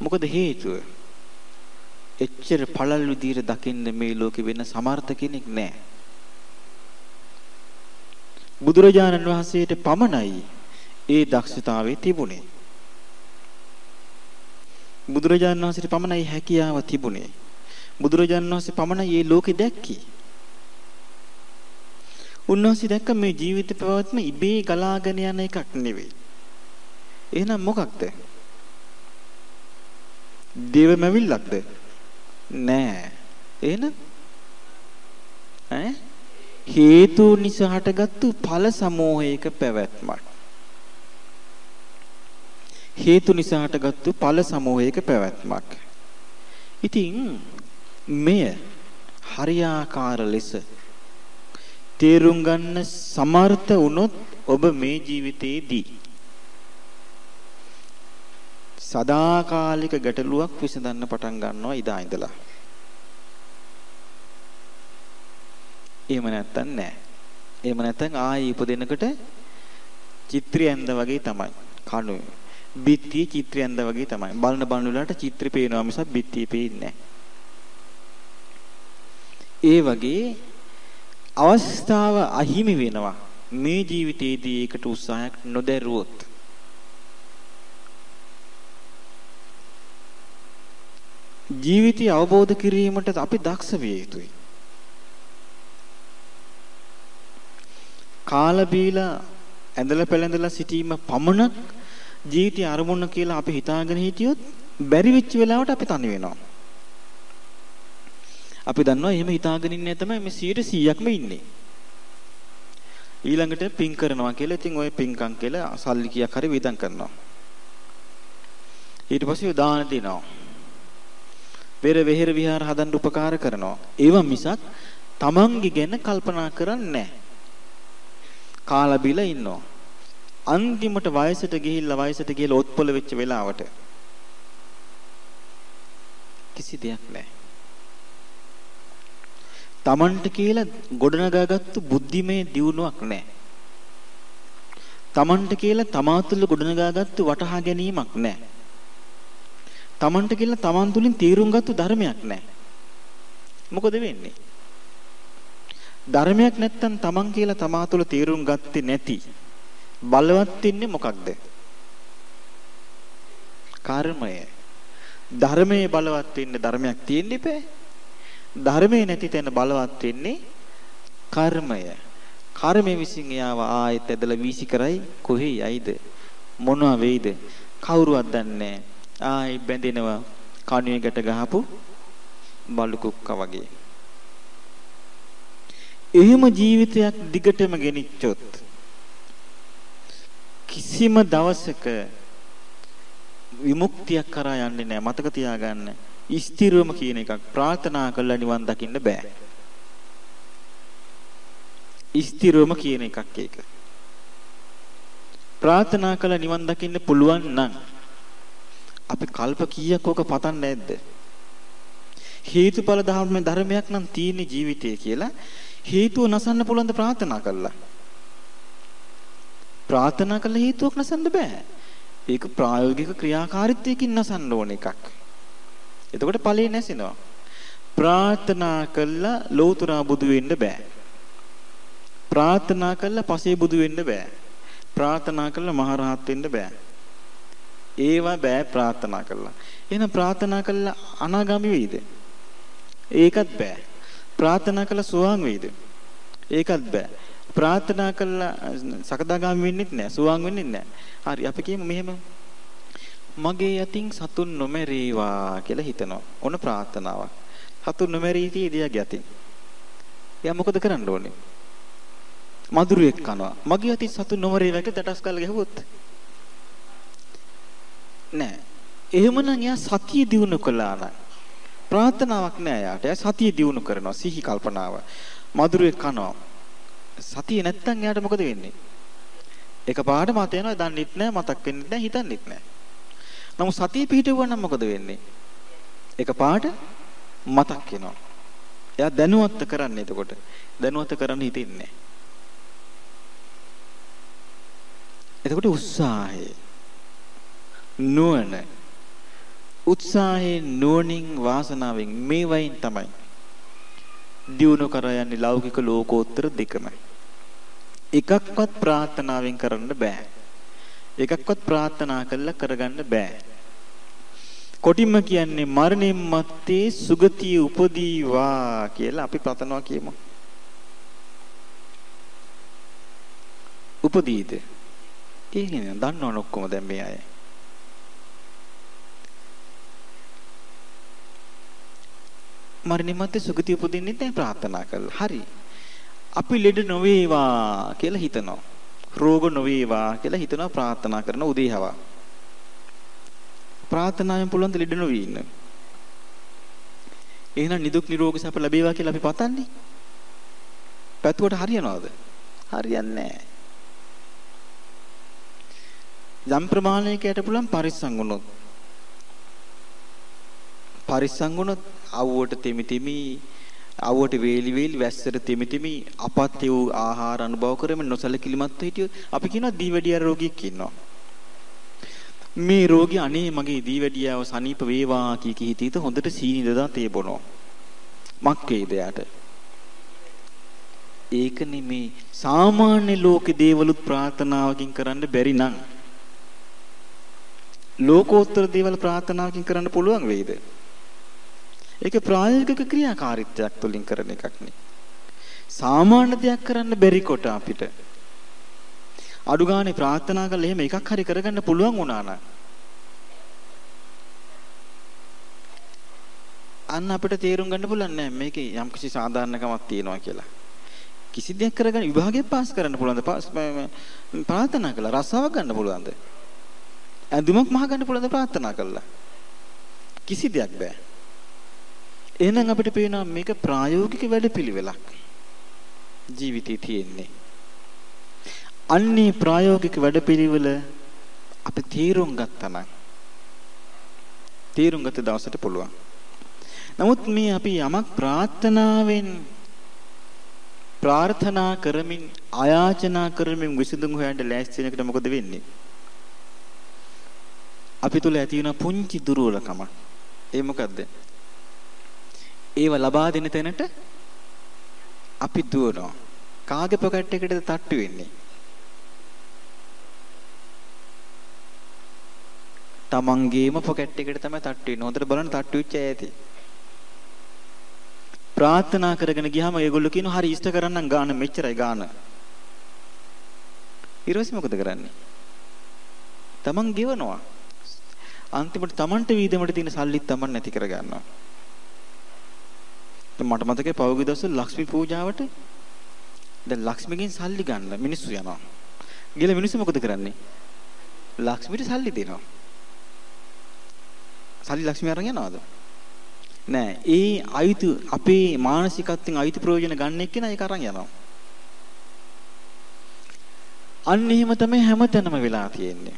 මොකද හේතුව? එච්චර පළල් විදිහට දකින්න මේ ලෝකෙ වෙන සමර්ථ කෙනෙක් නැහැ. බුදුරජාණන් වහන්සේට පමණයි ඒ දක්ෂතාවය තිබුණේ. බුදුරජාණන් වහන්සේට පමණයි හැකියාව තිබුණේ. බුදුරජාණන් වහන්සේ පමණයි මේ ලෝකෙ දැක්කේ. උන්වහන්සේ දැක්ක මේ ජීවිත පැවැත්ම ඉබේ ගලාගෙන යන එකක් නෙවෙයි. එහෙනම් මොකක්ද? දේවමැවිල්ලක්ද? නෑ. එහෙනම් හේතු නිසා හටගත්තු ඵල සමූහයක පැවැත්මක්. හේතු නිසා හටගත්තු ඵල සමූහයක පැවැත්මක්. ඉතින් මෙය හරියාකාර ලෙස තේරුම් ගන්න සමර්ථ වුණොත් ඔබ මේ ජීවිතයේදී සදාකාලික ගැටලුවක් විසඳන්න පටන් ගන්නවා ඉදා ඉඳලා. එහෙම නැත්තම් නෑ. එහෙම නැත්තම් ආයි ඉපදෙනකොට චිත්‍රයන්ද වගේ තමයි. කණුවේ. බිත්තියේ චිත්‍රයන්ද වගේ තමයි. බලන වලට චිත්‍රය පේනවා මිසක් බිත්තිය පේන්නේ නෑ. ඒ වගේ අවස්ථාව අහිමි වෙනවා මේ ජීවිතයේදී ඒකට උත්සාහයක් නොදැරුවොත්. ජීවිතය අවබෝධ කිරීමට අපි දක්ෂ විය යුතුයි. කාලා බීලා ඇඳලා පැළඳලා සිටීම පමණක් ජීවිතය අරමුණ කියලා අපි හිතාගෙන හිටියොත් බැරි වෙච්ච වෙලාවට අපි තනි වෙනවා. අපි දන්නවා එහෙම හිතාගෙන ඉන්නේ තමයි මේ 100%ක්ම ඉන්නේ. ඊළඟට පින් කරනවා කියලා ඉතින් ඔය පින්කම් කියලා සල්ලි කීයක් හරි වේදම් කරනවා. ඊට පස්සේ දාන දෙනවා. පෙර වෙහෙර විහාර හදන්න උපකාර කරනවා. ඒව මිසක් තමන්ගේ ගැන කල්පනා කරන්නේ නැහැ. කාලා බිලා ඉන්නවා. අන්තිමට වයසට ගිහිල්ලා ඔත්පොළ වෙච්ච වෙලාවට කිසි දෙයක් නැහැ. තමන්ට කියලා ගොඩනගාගත්තු බුද්ධිමය දියුණුවක් නැහැ. තමන්ට කියලා තමා තුළ ගොඩනගාගත්තු වටහා ගැනීමක් නැහැ. තමන්ට කියලා තමන් තුළින් තීරුම් ගත්තු ධර්මයක් නැහැ. මොකද වෙන්නේ? ධර්මයක් නැත්තම් තමන් කියලා තමා තුළ තීරුම් ගත්තේ නැති බලවත් ඉන්නේ මොකක්ද? කර්මය. ධර්මයේ බලවත් වෙන්න ධර්මයක් තියෙන්න ඉපේ. ධර්මයේ නැති තැන බලවත් වෙන්නේ කර්මය. කර්මය විසින් යාව ආයෙත් ඇදලා වීසි කරයි කොහේ යයිද? මොනවා වෙයිද? කවුරුවත් දන්නේ නැහැ. ආයි බැඳෙනවා කණුවේ ගැට ගහපු බලු කුක්කා වගේ. එහෙම ජීවිතයක් දිගටම ගෙනිච්චොත් කිසිම දවසක විමුක්තියක් කරා යන්නේ නැහැ. මතක තියාගන්න. ස්ථිරවම කියන එකක් ප්‍රාර්ථනා කළා නිවන් දකින්න බෑ. ස්ථිරවම කියන එකක් ඒක. ප්‍රාර්ථනා කළ නිවන් දකින්න පුළුවන් නම් අපි කල්ප කීයක් ඕක පතන්නේ නැද්ද? හේතුඵල ධර්මයක් නම් තියෙන ජීවිතය කියලා හේතුව නසන්න පුළුවන් ද ප්‍රාර්ථනා කළා. ප්‍රාර්ථනා කළ හේතුවක් නසන්න බෑ. ඒක ප්‍රායෝගික ක්‍රියාකාරීත්වයකින් නසන්න ඕන එකක්. එතකොට ඵලෙ නැසෙනවා. ප්‍රාර්ථනා කළා ලෞතර බුදු වෙන්න බෑ. ප්‍රාර්ථනා කළා පසේ බුදු වෙන්න බෑ. ප්‍රාර්ථනා කළා මහරහත් වෙන්න බෑ. ඒවා බෑ ප්‍රාර්ථනා කළා. එහෙනම් ප්‍රාර්ථනා කළා අනාගාමී වෙයිද? ඒකත් බෑ. ප්‍රාර්ථනා කළා සෝවාන් වෙයිද? ඒකත් බෑ. ප්‍රාර්ථනා කළා සකදාගාමී වෙන්නෙත් නෑ, සෝවාන් වෙන්නෙත් නෑ. හරි අපි කියමු මෙහෙම. මගේ යතින් සතුන් නොමැරේවා කියලා හිතනවා. ඔන්න ප්‍රාර්ථනාවක්. සතුන් නොමැරී තියදී යතින්. එයා මොකද කරන්න ඕනේ? මధుරයක් කනවා. මගේ යතින් සතුන් නොමැරේවා කියලා දඩස් ගාලා ගහුවොත් නෑ. එහෙමනම් එයා සතිය දිනු කළා නම් ප්‍රාර්ථනාවක් නෑ යාට. එයා සතිය දිනු කරනවා, සිහි කල්පනාව. මధుරයක් කනවා. සතිය නැත්තම් එයාට මොකද වෙන්නේ? එකපාරට මත යනවා, දන්නෙත් නෑ, මතක් වෙන්නෙත් නෑ, හිතන්නෙත් නෑ. නමුත් සතිය පිහිටුවා නම් මොකද වෙන්නේ? එකපාරට මතක් වෙනවා. එයා දැනුවත් කරන්නේ එතකොට. දැනුවත් කරන්න හිතෙන්නේ නෑ. එතකොට උත්සාහය නුවණ උත්සාහයේ නුවණින් වාසනාවෙන් මේ වයින් තමයි දියුණු කර යන්නේ ලෞකික ලෝකෝත්තර දෙකම. එකක්වත් ප්‍රාර්ථනාවෙන් කරන්න බෑ. එකක්වත් ප්‍රාර්ථනා කළා කරගන්න බෑ. කොටින්ම කියන්නේ මරණයන් මත්තේ සුගතිය උපදීවා කියලා අපි ප්‍රාර්ථනා කියමු. උපදීද? ඒ කියන්නේ දන්නවන ඔක්කොම දැන් මේ අය. මරණයන් මත්තේ සුගතිය උපදින්නේ නැහැ ප්‍රාර්ථනා කළා. හරි. අපි ලෙඩ නොවේවා කියලා හිතනවා. රෝග නොවේවා කියලා හිතනවා ප්‍රාර්ථනා කරන උදේහවා. ප්‍රාර්ථනාවෙන් පුළුවන් ද ලෙඩ නොවී ඉන්න. එහෙනම් නිදුක් නිරෝගී සැප ලැබේවා කියලා අපි පතන්නේ. පැතුවට හරියනවද? හරියන්නේ නැහැ. යම් ප්‍රමාණයකට පුළුවන් පරිස්සම් වුණොත්. පරිස්සම් වුණොත් අවුවට තෙමි අවුවට වේලි වැස්සට තෙමි අපත්‍ය වූ ආහාර අනුභව කරමින් නොසලකිලිමත් හිටියොත් අපි කියනවා දීවැඩියා රෝගියෙක් ඉන්නවා. මේ රෝගී අනේ මගේ දීවැඩියාව සනීප වේවා කී කී හිතීත හොඳට සීනි දදා තේ බොනවා. මක් වේද යාට? ඒක නෙමේ සාමාන්‍ය ලෝකේ දේවලුත් ප්‍රාර්ථනාවකින් කරන්න බැරි නම් ලෝකෝත්තර දේවල් ප්‍රාර්ථනාවකින් කරන්න පුළුවන් වෙයිද? ඒක ප්‍රායෝගික ක්‍රියාකාරීත්වයක් තුළින් කරන එකක් නේ. සාමාන්‍ය දෙයක් කරන්න බැරි කොට අපිට අඩු ගානේ ප්‍රාර්ථනා කරලා එහෙම එකක් හරි කරගන්න පුළුවන් වුණා නම් අන්න අපිට තේරුම් ගන්න පුළුවන් නෑ මේකේ යම්කිසි සාධාරණකමක් තියෙනවා කියලා. කිසි දෙයක් කරගන්න විභාගයක් පාස් කරන්න පුළුවන්ද? ප්‍රාර්ථනා කළා රස්සාවක් ගන්න පුළුවන්ද? ඇඳුමක් මහ ගන්න පුළුවන්ද ප්‍රාර්ථනා කළා? කිසි දෙයක් බෑ. එහෙනම් අපිට පේනවා මේක ප්‍රායෝගික වැඩපිළිවෙලක් ජීවිතේ තියෙන්නේ. අන්නේ ප්‍රායෝගික වැඩපිළිවෙල අපි තීරුම් ගත්තා නම් තීරුම් ගත දවසට පුළුවන්. නමුත් මේ අපි යමක් ප්‍රාර්ථනාවෙන් ප්‍රාර්ථනා කරමින් ආයාචනා කරමින් විසඳුම් හොයන්න ලෑස්ති වෙන එකට මොකද වෙන්නේ? අපි තුල ඇති වෙන පුංචි දුර්වලකම. ඒ මොකද්ද? ඒව ලබා දෙන තැනට අපි දුවනවා. කාගේ පොකට් එකටද තට්ටු වෙන්නේ? තමන්ගේම පොකට් එකට තමයි තට්ටු වෙන්නේ. හොඳට බලන්න තට්ටු වෙච්ච අය ඇති. ප්‍රාර්ථනා කරගෙන ගියාම ඒගොල්ලෝ කියනවා හරි ඉෂ්ට කරන්නම් ගාන මෙච්චරයි ගාන. ඊට පස්සේ මොකද කරන්නේ? තමන් ගෙවනවා. අන්තිමට තමන්ට වීදමට තියෙන සල්ලිත් තමන් නැති කර ගන්නවා. මට මතකයි පෞද්ගලික දවසේ ලක්ෂ්මී පූජාවට දැන් ලක්ෂ්මීගෙන් සල්ලි ගන්න මිනිස්සු යනවා. ගිහලා මිනිස්සු මොකද කරන්නේ? ලක්ෂ්මීට සල්ලි දෙනවා. සල්ලි ලක්ෂ්මී අරන් යනවද? නෑ. ඒ අයිති අපේ මානසිකත්වයෙන් අයිති ප්‍රයෝජන ගන්න එක්කෙනා ඒක අරන් යනවා. අන්න එහෙම තමයි හැමතැනම වෙලා තියෙන්නේ.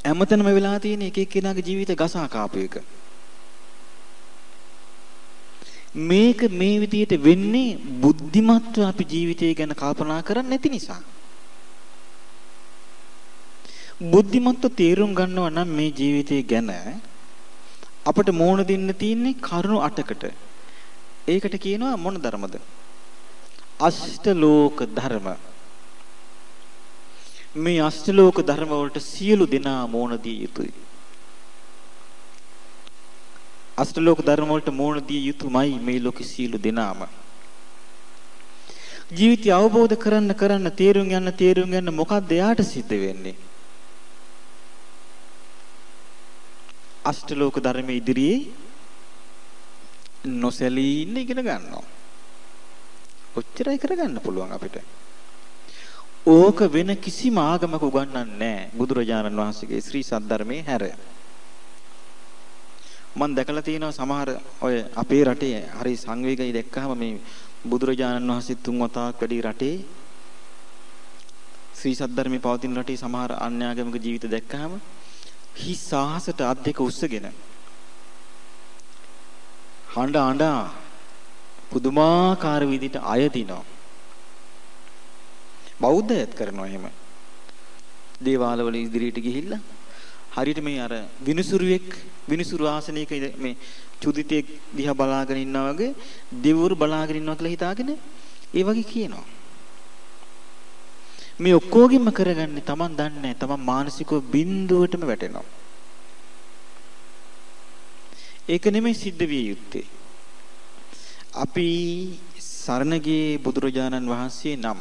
හැමතැනම වෙලා තියෙන එක එක්කෙනාගේ ජීවිත ගසා කාපු එක. මේක මේ විදිහට වෙන්නේ බුද්ධිමත්ව අපි ජීවිතය ගැන කල්පනා කරන්නේ නැති නිසා. බුද්ධිමත්ව තේරුම් ගන්නවා නම් මේ ජීවිතය ගැන අපට මෝන දෙන්න තියෙන්නේ කරුණු 8කට. ඒකට කියනවා මොන ධර්මද? අෂ්ටලෝක ධර්ම. මේ අෂ්ටලෝක ධර්ම වලට සියලු දෙනා මෝන දිය යුතුයි. අෂ්ටලෝක ධර්ම වලට මෝන දිය යුතුමයි මේ ලෝකේ සියලු දෙනාම. ජීවිතය අවබෝධ කරන්න තේරුම් ගන්න මොකක්ද එයාට සිද්ධ වෙන්නේ? අෂ්ටලෝක ධර්මයේ ඉදිරියේ නොසැලී ඉන්න ඉගෙන ගන්නවා. ඔච්චරයි කරගන්න පුළුවන් අපිට. ඕක වෙන කිසිම ආගමක උගන්වන්නේ නැහැ බුදුරජාණන් වහන්සේගේ ශ්‍රී සද්ධර්මයේ හැර. මම දැකලා තියෙනවා සමහර ඔය අපේ රටේ හරි සංවේගයි දැක්කහම මේ බුදුරජාණන් වහන්සේ 3 වතාවක් වැඩි රටේ ශ්‍රී සද්ධර්මයේ පවතින රටේ සමහර අන්‍යාගමික ජීවිත දැක්කහම හි සාහසට අත් දෙක උස්සගෙන හඬ පුදුමාකාර විදිහට අයදිනවා. බෞද්ධයත් කරනවා එහෙම. දේවාලවල ඉදිරියට ගිහිල්ලා හරියට මේ අර විනිසුරු ආසනයක මේ චුදිතේ දිහා බලාගෙන ඉන්නා වගේ දෙවිවරු බලාගෙන ඉන්නවා කියලා හිතාගෙන ඒ වගේ කියනවා. මේ ඔක්කොගෙම කරගන්නේ Taman දන්නේ නැහැ. Taman මානසිකව බිඳුවටම වැටෙනවා. ඒක නෙමෙයි සිද්ධ විය යුත්තේ. අපි සරණ ගියේ බුදුරජාණන් වහන්සේ නම්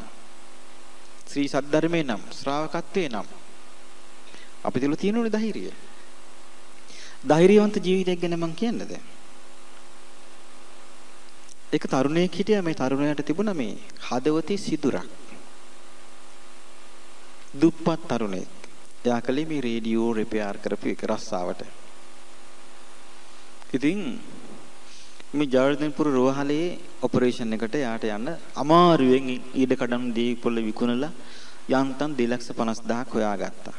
ශ්‍රී සද්ධර්මයේ නම් ශ්‍රාවකත්වයේ නම් අපි තුල තියෙනුනේ ධෛර්යය. ධෛර්යවන්ත ජීවිතයක් ගැන මම කියන්නද? එක තරුණයෙක් හිටියා. මේ තරුණයාට තිබුණා මේ හදවතේ සිදුරක්. දුප්පත් තරුණයෙක්. එයා කලේ මේ රේඩියෝ රිපෙයාර් කරපු එක රස්සාවට. ඉතින් මේ ජයවර්ධනපුර රෝහලේ ඔපරේෂන් එකට යාට යන්න අමාරුවෙන් ඊඩ කඩන් දීපොළ විකුණලා යන්තම් 2,50,000ක් හොයාගත්තා.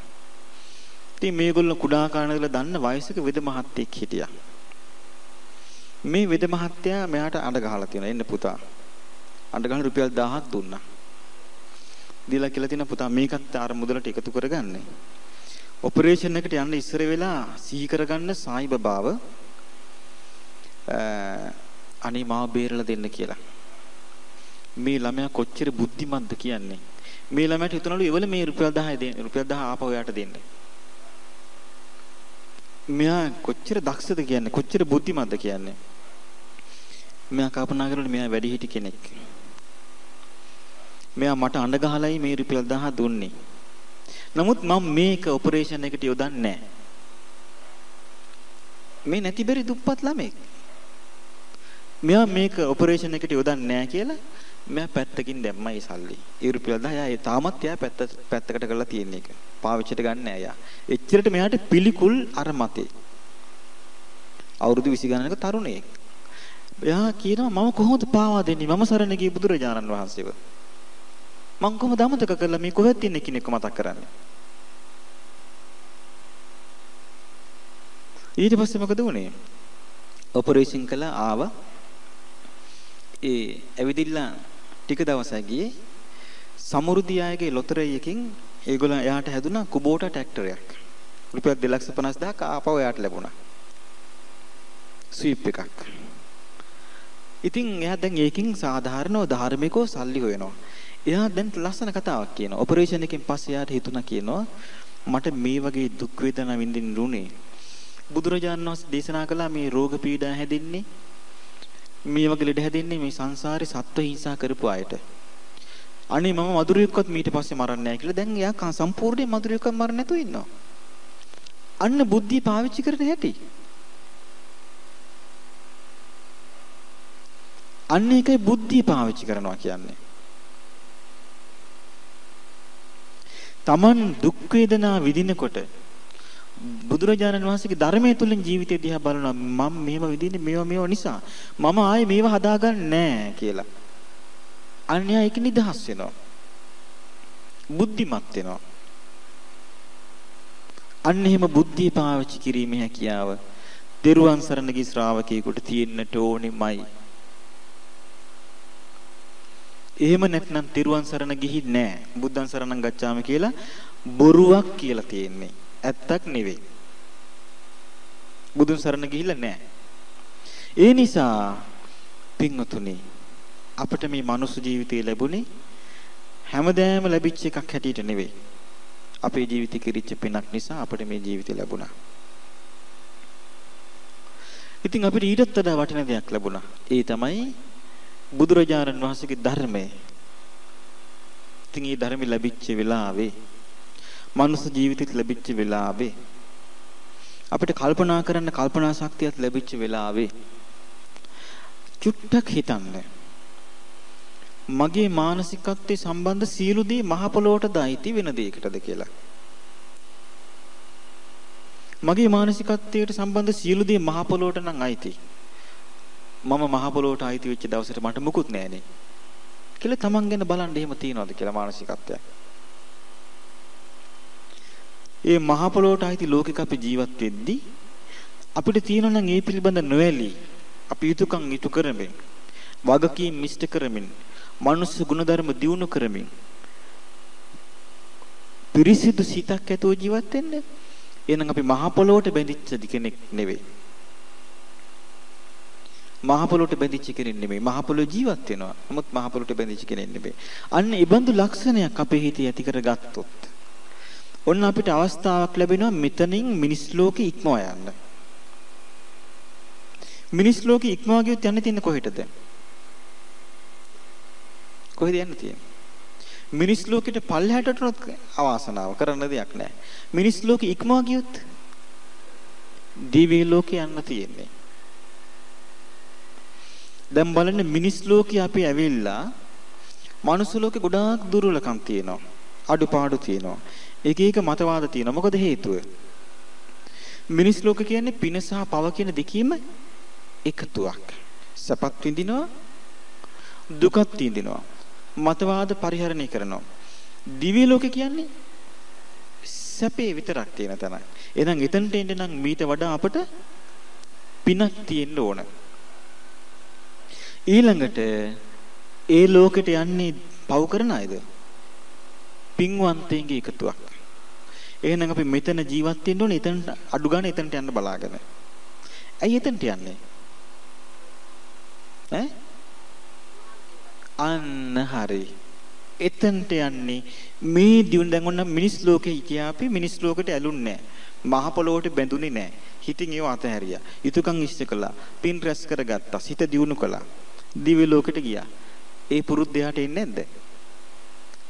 ඉතින් මේගොල්ලෝ කුඩා කාණ්ඩවල දන්න වයසක වෙද මහත්තයෙක් හිටියා. මේ වෙද මහත්තයා මෙයාට අඬ ගහලා තියෙනවා එන්න පුතා. අඬ ගහලා රුපියල් 1000ක් දුන්නා. දීලා කියලා තියෙන පුතා මේකත් අර මුදලට එකතු කරගන්න. ඔපරේෂන් එකට යන්න ඉස්සර වෙලා සිහි කරගන්න සායි බබාව අනේ මාව බේරලා දෙන්න කියලා. මේ ළමයා කොච්චර බුද්ධිමත්ද කියන්නේ. මේ ළමයාට හිතනලු එවල මේ රුපියල් 10 දෙන්න. රුපියල් 10 ආපහු යාට දෙන්න. මෙයා කොච්චර දක්ෂද කියන්නේ, කොච්චර බුද්ධිමත්ද කියන්නේ. මෙයා කල්පනා කරලා මෙයා වැඩිහිටි කෙනෙක්. මෙයා මට අඬ ගහලයි මේ රුපියල් 1000 දුන්නේ. නමුත් මම මේක ඔපරේෂන් එකට යොදන්නේ නැහැ. මේ නැති බැරි දුප්පත් ළමෙක්. මෙයා මේක ඔපරේෂන් එකට යොදන්නේ නැහැ කියලා මෙයා පැත්තකින් දැම්මයි සල්ලි. ඒ රුපියල් 10 ඒ තාමත් එයා පැත්තකට කරලා තියෙන එක. පාවිච්චිට ගන්න නෑ එයා. එච්චරට මෙයාට පිළිකුල් අර මතේ. අවුරුදු 20 ගණනක තරුණයෙක්. එයා කියනවා මම කොහොමද පාවා දෙන්නේ? මම සරණ ගිය බුදුරජාණන් වහන්සේව. මං කොහොමද අමතක කරලා මේ කොහෙද ඉන්නේ කෙනෙක්ව මතක් කරන්නේ? ඊට පස්සේ මොකද වුනේ? ඔපරේෂන් කළා ආවා. ඒ ඇවිදිලා ටික දවසක් ගියේ සමෘද්ධි ආයගේ ලොතරැයි එකකින් ඒගොල්ලෝ එයාට හැදුනා කුබෝටා ට්‍රැක්ටරයක්. රුපියල් 2,50,000ක් ආපහු එයාට ලැබුණා. ස්වීප් එකක්. ඉතින් එයා දැන් ඒකින් සාධාරණව ධාර්මිකව සල්ලි හොයනවා. එයා දැන් ලස්සන කතාවක් කියනවා. ඔපරේෂන් එකෙන් පස්සේ එයාට හිතුණා කියනවා මට මේ වගේ දුක් වේදනා විඳින්න රුණේ. බුදුරජාණන් වහන්සේ දේශනා කළා මේ රෝග පීඩා හැදෙන්නේ මේ වගේ ලෙඩ හැදෙන්නේ මේ සංසාරේ සත්ව හිංසා කරපු අයට. අනේ මම මధుරියක්වත් ඊට පස්සේ මරන්නේ නැහැ කියලා දැන් එයා සම්පූර්ණයෙන් මధుරියක්වත් මරන්නේ නැතුව ඉන්නවා. අන්න බුද්ධිය පාවිච්චි කරන හැටි. අන්න ඒකයි බුද්ධිය පාවිච්චි කරනවා කියන්නේ. Taman දුක් වේදනා විඳිනකොට බුදුරජාණන් වහන්සේගේ ධර්මයේ තුලින් ජීවිතය දිහා බලනවා මම මේව විඳින්නේ මේව නිසා මම ආයේ මේව හදාගන්නේ නැහැ කියලා. අන්‍යය ඒක නිදහස් වෙනවා. බුද්ධිමත් වෙනවා. අන්න එහෙම බුද්ධිය පාවිච්චි කිරීමේ හැකියාව දරුවන් සරණ ගිය ශ්‍රාවකයෙකුට තියෙන්නට ඕනෙමයි. එහෙම නැත්නම් දරුවන් සරණ ගිහින් නැහැ. බුද්ධං සරණං ගච්ඡාමි කියලා බොරුවක් කියලා තියෙන්නේ. ඇත්තක් නෙවෙයි. බුදුන් සරණ ගිහිල්ලා නැහැ. ඒ නිසා පින්වතුනි අපිට මේ මනුස්ස ජීවිතය ලැබුණේ හැමදාම ලැබිච්ච එකක් හැටියට නෙවෙයි. අපේ ජීවිතේ කිරිච්ච පිනක් නිසා අපිට මේ ජීවිතය ලැබුණා. ඉතින් අපිට ඊටත් වඩා වටින දෙයක් ලැබුණා. ඒ තමයි බුදුරජාණන් වහන්සේගේ ධර්මය. ඉතින් මේ ධර්මය ලැබිච්ච වෙලාවේ මනුස්ස ජීවිතෙත් ලැබිච්ච වෙලාවේ අපිට කල්පනා කරන්න කල්පනා ශක්තියත් ලැබිච්ච වෙලාවේ චුට්ටක් හිතන්න. මගේ මානසිකත්වයේ සම්බන්ධ සියලු දේ මහ පොළොවට දායිති වෙන දෙයකටද කියලා. මගේ මානසිකත්වයට සම්බන්ධ සියලු දේ මහ පොළොවට නම් අයිති. මම මහ පොළොවට අයිති වෙච්ච දවසට මට මුකුත් නැහැනේ. කියලා තමන් ගැන බලන්න එහෙම තියනවද කියලා මානසිකත්වයක්. ඒ මහ පොළොවට අයිති ලෝකෙක අපි ජීවත් වෙද්දී අපිට තියෙනවා නම් ඒ පිළිබඳ නොඇලී අපි යුතුයකම් ඉටු කරමින් වගකීම් මිෂ්ඨ කරමින් මනුස්ස ගුණධර්ම දියුණු කරමින් පිරිසිදු සිතක් ඇතුව ජීවත් වෙන්න. එහෙනම් අපි මහ පොළොවට බැඳිච්ච කෙනෙක් නෙවෙයි. මහ පොළොවට බැඳිච්ච කෙනෙක් නෙමෙයි. මහ පොළොව ජීවත් වෙනවා. නමුත් මහ පොළොවට බැඳිච්ච කෙනෙක් නෙමෙයි. අන්න ඒ බඳු ලක්ෂණයක් අපේ හිතේ ඇති කරගත්තොත් ඔන්න අපිට අවස්ථාවක් ලැබෙනවා මෙතනින් මිනිස් ලෝකෙ ඉක්මවා යන්න. මිනිස් ලෝකෙ ඉක්මවා ගියොත් යන්න තියෙන්නේ කොහෙටද? කොහෙද යන්න තියෙන්නේ? මිනිස් ලෝකෙට පල්ලෙහාට උනොත් අවාසනාව කරන්න දෙයක් නැහැ. මිනිස් ලෝකෙ ඉක්මවා ගියොත් දිව්‍ය ලෝකෙ යන්න තියෙන්නේ. දැන් බලන්න මිනිස් ලෝකෙ අපි ඇවිල්ලා මනුස්ස ලෝකෙ ගොඩාක් දුර්වලකම් තියෙනවා. අඩුපාඩු තියෙනවා. එක එක මතවාද තියෙනවා. මොකද හේතුව? මිනිස් ලෝක කියන්නේ පින සහ පව කියන දෙකීම එකතුවක්. සපත් විඳිනවා, දුකත් විඳිනවා. මතවාද පරිහරණය කරනවා. දිව්‍ය ලෝක කියන්නේ සැපේ විතරක් තියෙන තැනක්. එහෙනම් එතනට එන්න නම් මීට වඩා අපට පිනක් තියෙන්න ඕන. ඊළඟට ඒ ලෝකෙට යන්නේ පව් කරන අයද? පින්වන්තයින්ගේ එකතුවක්. එහෙනම් අපි මෙතන ජීවත් වෙන්න ඕනේ එතනට අඩු ගන්න එතනට යන්න බලාගෙන. ඇයි එතනට යන්නේ? අන්න හරි. එතනට යන්නේ මේ දියුණු දැන් ඔන්න මිනිස් ලෝකේ හිටියා අපි මිනිස් ලෝකෙට ඇලුන්නේ නැහැ. මහ පොළොවට බැඳුනේ නැහැ. හිතින් ඒව අතහැරියා. යුතුයකම් ඉෂ්ට කළා. පින් රැස් කරගත්තා. සිත දියුණු කළා. දිව්‍ය ලෝකෙට ගියා. ඒ පුරුද්ද එහාට එන්නේ නැද්ද?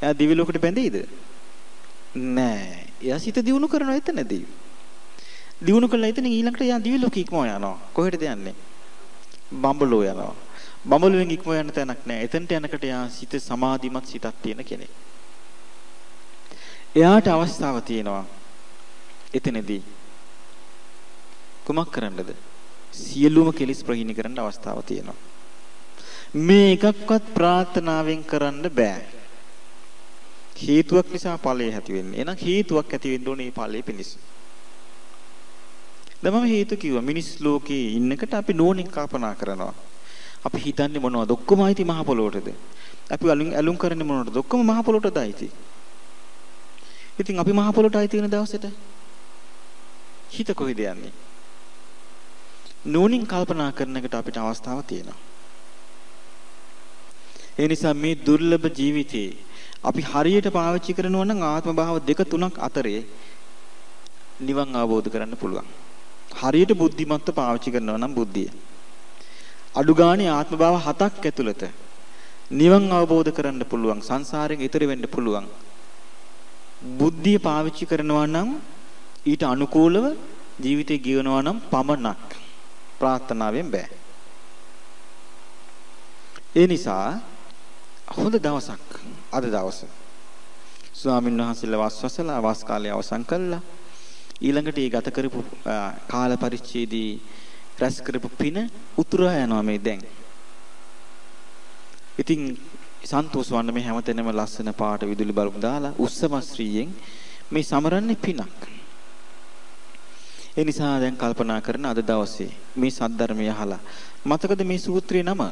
එයා දිව්‍ය ලෝකෙට බැඳෙයිද? නෑ. එයා සිත දියුණු කරනවා එතනදී. දියුණු කළා එතන ඊළඟට එයා දිව්‍ය ලෝකෙ ඉක්මව යනවා. කොහෙටද යන්නේ? බඹලෝ යනවා. බඹලුවෙන් ඉක්මව යන තැනක් නෑ. එතනට යනකොට එයා සිත සමාධිමත් සිතක් තියෙන කෙනෙක්. එයාට අවස්ථාව තියෙනවා. එතනදී කුමක් කරන්නද? සියලුම කෙලිස් ප්‍රහීන කරන්න අවස්ථාව තියෙනවා. මේ එකක්වත් ප්‍රාර්ථනාවෙන් කරන්න බෑ. හේතුවක් නිසා ඵලය ඇති වෙන්නේ. එහෙනම් හේතුවක් ඇති වෙන්න ඕනේ මේ ඵලයේ පිණිස. දැන් මම හේතු කිව්වා මිනිස් ලෝකේ ඉන්නකට අපි නෝනින් කල්පනා කරනවා. අපි හිතන්නේ මොනවද? ඔක්කොම ආйти මහ පොළොවටද? අපි ඇලුම් කරන්නේ මොනවද? ඔක්කොම මහ පොළොවටද ආйти. ඉතින් අපි මහ පොළොවට ආйти වෙන දවසට හිත කොහෙද යන්නේ? නෝනින් කල්පනා කරන එකට අපිට අවස්ථාව තියෙනවා. ඒ නිසා මේ දුර්ලභ ජීවිතේ අපි හරියට පාවිච්චි කරනවා නම් ආත්ම භාව දෙක තුනක් අතරේ නිවන් අවබෝධ කරන්න පුළුවන්. හරියට බුද්ධිමත්ව පාවිච්චි කරනවා නම් බුද්ධිය. අඩු ගානේ ආත්ම භාව 7ක් ඇතුළත නිවන් අවබෝධ කරන්න පුළුවන්. සංසාරයෙන් ඈතර වෙන්න පුළුවන්. බුද්ධිය පාවිච්චි කරනවා නම් ඊට අනුකූලව ජීවිතේ ගෙවනවා නම් පමණක් ප්‍රාර්ථනාවෙන් බෑ. ඒ නිසා හොඳ දවසක් අද දවස. ස්වාමීන් වහන්සේලා වස්වසලා වාස් කාලය අවසන් කළා. ඊළඟට ඒ ගත කරපු කාල පරිච්ඡේදී රැස් කරපු පින උතුරා යනවා මේ දැන්. ඉතින් සන්තෝෂ වන්න මේ හැමතැනම ලස්සන පාට විදුලි බල්බ් දාලා උත්සවශ්‍රීයෙන් මේ සමරන්නේ පිනක්. ඒ නිසා දැන් කල්පනා කරන අද දවසේ මේ සද්ධර්මය අහලා මතකද මේ සූත්‍රයේ නම?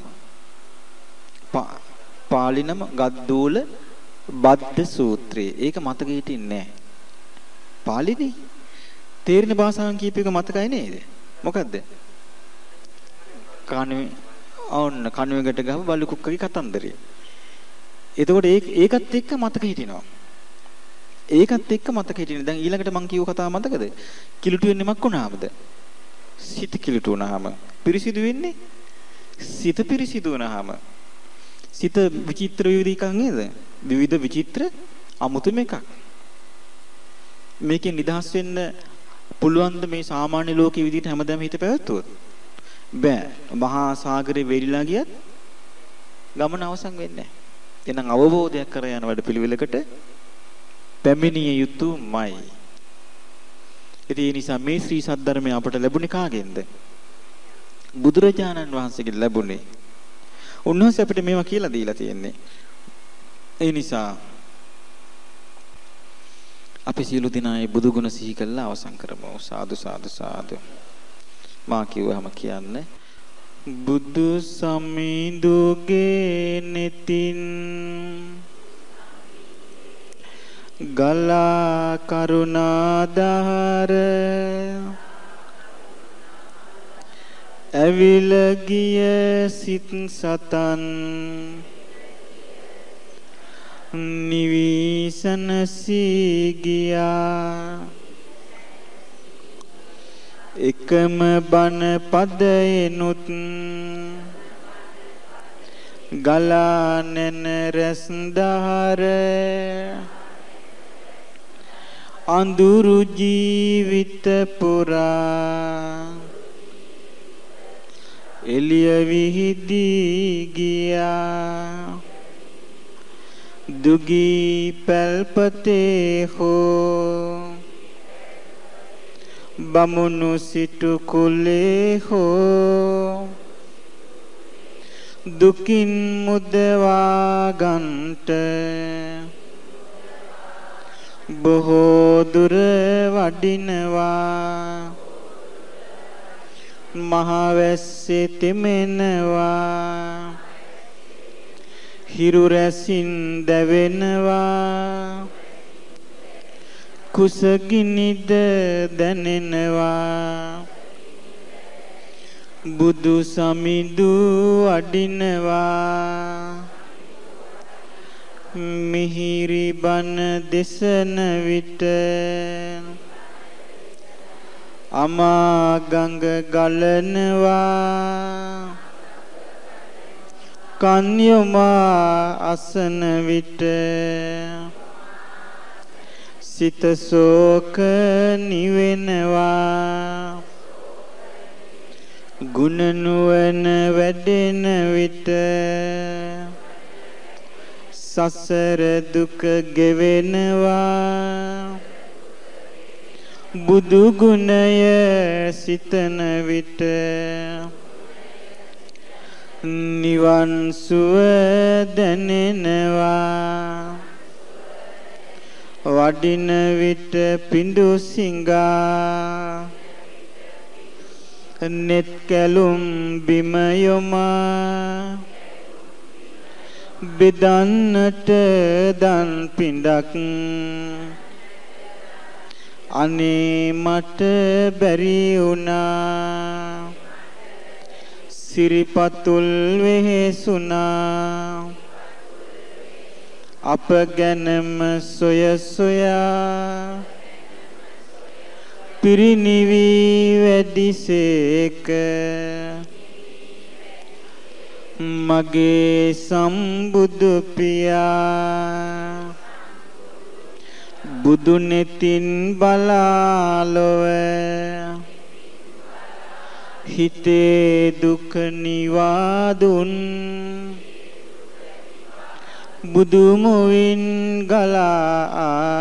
පාලි නම ගද්දූල බද්ද සූත්‍රය. ඒක මතකෙ හිටින්නේ නැහැ. පාලිනේ තේරෙන භාෂාවෙන් කියපේක මතකයි නේද? මොකද්ද? කණුවකට ගහව බලු කුක්කගේ කතන්දරය. එතකොට ඒකත් එක්ක මතක හිටිනවා. ඒකත් එක්ක මතක හිටිනේ. දැන් ඊළඟට මම කියව කතාව මතකද? කිලුට වෙන්නේ මක් වුණාමද? සිත කිලුට වුණාම. පිරිසිදු වෙන්නේ? සිත පිරිසිදු වුණාම. සිත විචිත්‍ර විවිධ එකක් නේද? විවිධ විචිත්‍ර අමුතුම එකක්. මේකෙන් නිදහස් වෙන්න පුළුවන් ද මේ සාමාන්‍ය ලෝකයේ විදිහට හැමදාම හිත පැවැත්වුවොත්? බෑ. මහා සාගරේ වෙරිලා ගියත් ගමන අවසන් වෙන්නේ නැහැ. එහෙනම් අවබෝධයක් කර යන වැඩ පිළිවෙලකට පැමිණිය යුතුමයි. ඒ නිසා මේ ශ්‍රී සද්ධර්මය අපට ලැබුණේ කාගෙන්ද? බුදුරජාණන් වහන්සේගෙන් ලැබුණේ. උන්වහන්සේ අපිට මේවා කියලා දීලා තියෙන්නේ. ඒ නිසා අපි සියලු දෙනා මේ බුදු ගුණ සිහි කරලා අවසන් කරමු. සාදු සාදු සාදු. මා කිව්වහම කියන්නේ බුදු සමිඳුගේ නෙතින් ගලා කරුණා දහර ඇවිල ගිය සිත් සතන් නිවිසන සීගියා එකම බණ පදයෙනුත් ගලානෙන රැස් දහර අඳුරු ජීවිත පුරා එළිය විහිදී ගියා දුගී පැල්පතේ හෝ බමුණු සිටු කුලේ හෝ දුකින් මුදවා ගන්ට බොහෝ දුර වඩිනවා මහවැස්සේ තෙමෙනවා හිරු රැසින් දැවෙනවා කුසගිනිද දැනෙනවා බුදු සමිඳු අඩිනවා මිහිරි බණ දෙසන විට අමා ගඟ ගලනවා කන්යමා අසන විට සිත සෝක නිවෙනවා ගුණ නුවණ වැඩෙන විට සසර දුක ගෙවෙනවා බුදු ගුණය සිතන විට නිවන් සුව දැනෙනවා වඩින විට පිඬු සිඟා net කැලුම් බිම යොමා බෙදන්නට දන් පිඬක් අනේ මට බැරි වුණා සිරිපතුල් වෙහෙසුණා අප ගැනම සොය සොයා පිරිනිවි වැඩිසේක මගේ සම්බුදු පියා බුදු නෙතින් බලාලොව හිතේ දුක නිවාදුන් බුදු මුවින් ගලා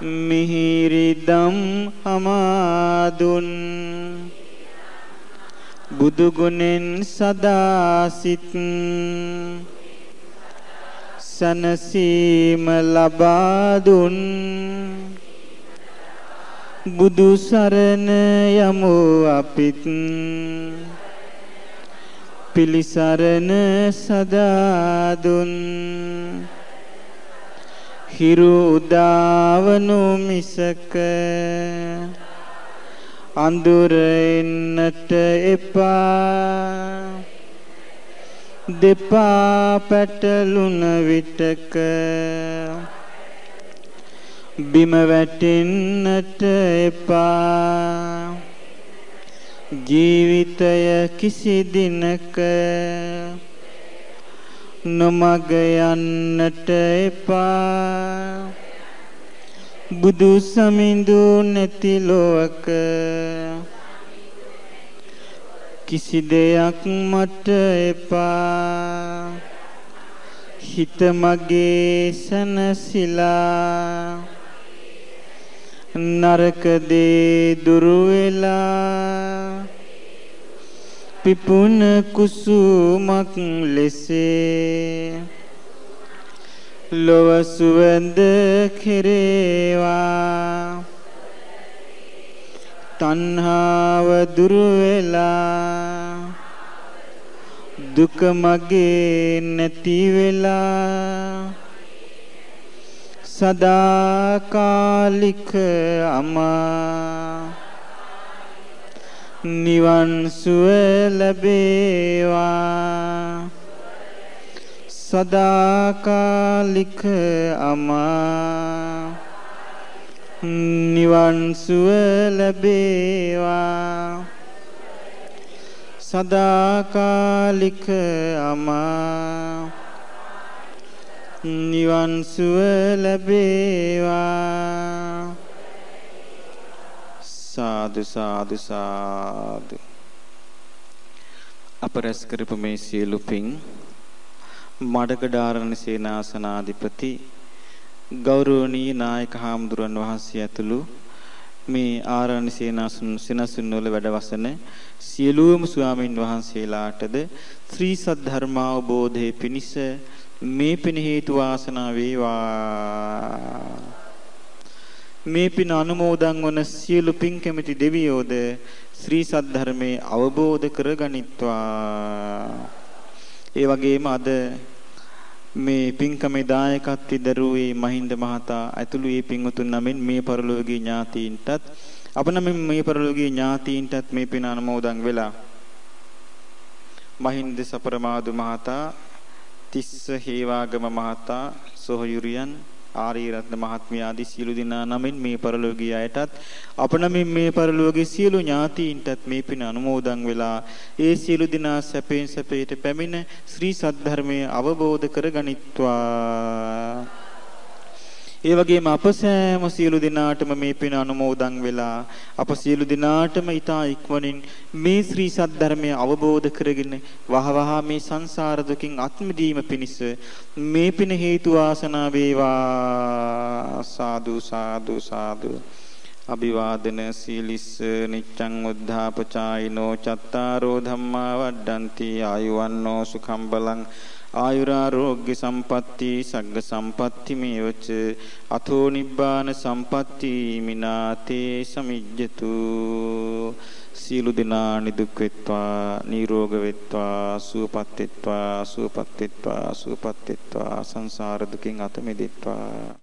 මිහිරි දම් හමාදුන් බුදු ගුණෙන් සදා සිත් සනසීම ලබා දුන් බුදු සරණ යමු අපිත් පිලිසරණ සදා දුන් හිරු උදාවනු මිසක අඳුර එන්නට එපා දෙපා පැටලුන විටක බිම වැටෙන්නට එපා ජීවිතය කිසි දිනක නොමග යන්නට එපා බුදු සමිඳු නැති ලෝක කිසි දෙයක් මට එපා හිත මගේ සනසිලා නරක දේ දුරු වෙලා පිපුන කුසුමක් ලෙසේ ලොව සුවඳ කෙරේවා තණ්හාව දුරු වෙලා දුක මගේ නැති වෙලා සදාකාලික අමා නිවන් සුව ලැබේවා සදාකාලික අමා නිවන් සුව ලැබේවා සදාකාලික අමා නිවන් සුව ලැබේවා සාදු සාදු සාදු අපරස් කරපු මේ සියලු පින් මඩකඩාරණ සේනාසනාධිපති ගෞරවනීය නායක හාමුදුරන් වහන්සේ ඇතුළු මේ ආරණ්‍ය සේනාසන වල වැඩවසන සියලුම ස්වාමින් වහන්සේලාටද ශ්‍රී සද්ධර්ම අවබෝධයේ පිණිස මේ පින හේතු වාසනා වේවා මේ පින අනුමෝදන් වන සියලු පින් කැමැති දෙවියෝද ශ්‍රී සද්ධර්මයේ අවබෝධ කරගනිත්වා ඒ වගේම අද මේ පින්කමේ දායකත්වයේ දරුවේ මහින්ද මහතා ඇතුළු මේ පින්වතුන් නමින් මේ පරලෝකීය ඥාතීන්ටත් අප නමින් මේ පරලෝකීය ඥාතීන්ටත් මේ පින අනුමෝදන් වෙලා මහින්ද සපරමාදු මහතා තිස්ස හේවාගම මහතා සොහයුරියන් ආරියරත්න මහත්මිය ආදී සියලු දෙනා නමින් මේ පරලෝකීය අයටත් අප නමින් මේ පරලෝකීය සියලු ඥාතීන්ටත් මේ පින අනුමෝදන් වෙලා ඒ සියලු දෙනා සැපෙන් සැපයට පැමිණ ශ්‍රී සද්ධර්මයේ අවබෝධ කරගනිත්වා ඒ වගේම අප සෑම සියලු දෙනාටම මේ පින අනුමෝදන් වෙලා අප සියලු දෙනාටම ඊතා ඉක්මනින් මේ ශ්‍රී සද්ධර්මය අවබෝධ කරගෙන වහවහ මේ සංසාර දුකින් අත් මිදීම පිණිස මේ පින හේතු වාසනා වේවා සාදු සාදු සාදු අභිවාදන සීලිස්ස නිච්ඡං උද්ධාපචායිනෝ චත්තාරෝ ධම්මා වඩ්ඩಂತಿ ආයුවන්නෝ සුඛං බලං ආයුරාෝග්‍ය සම්පatti සග්ග සම්පatti මේවච අතෝ නිබ්බාන සම්පatti මිනාතේ සමිජ්ජතු සීල දිනා නිදුක් වෙත්වා නිරෝග වෙත්වා සුවපත් වෙත්වා සුවපත් වෙත්වා සුවපත් වෙත්වා සංසාර දුකින් අත මිදෙත්වා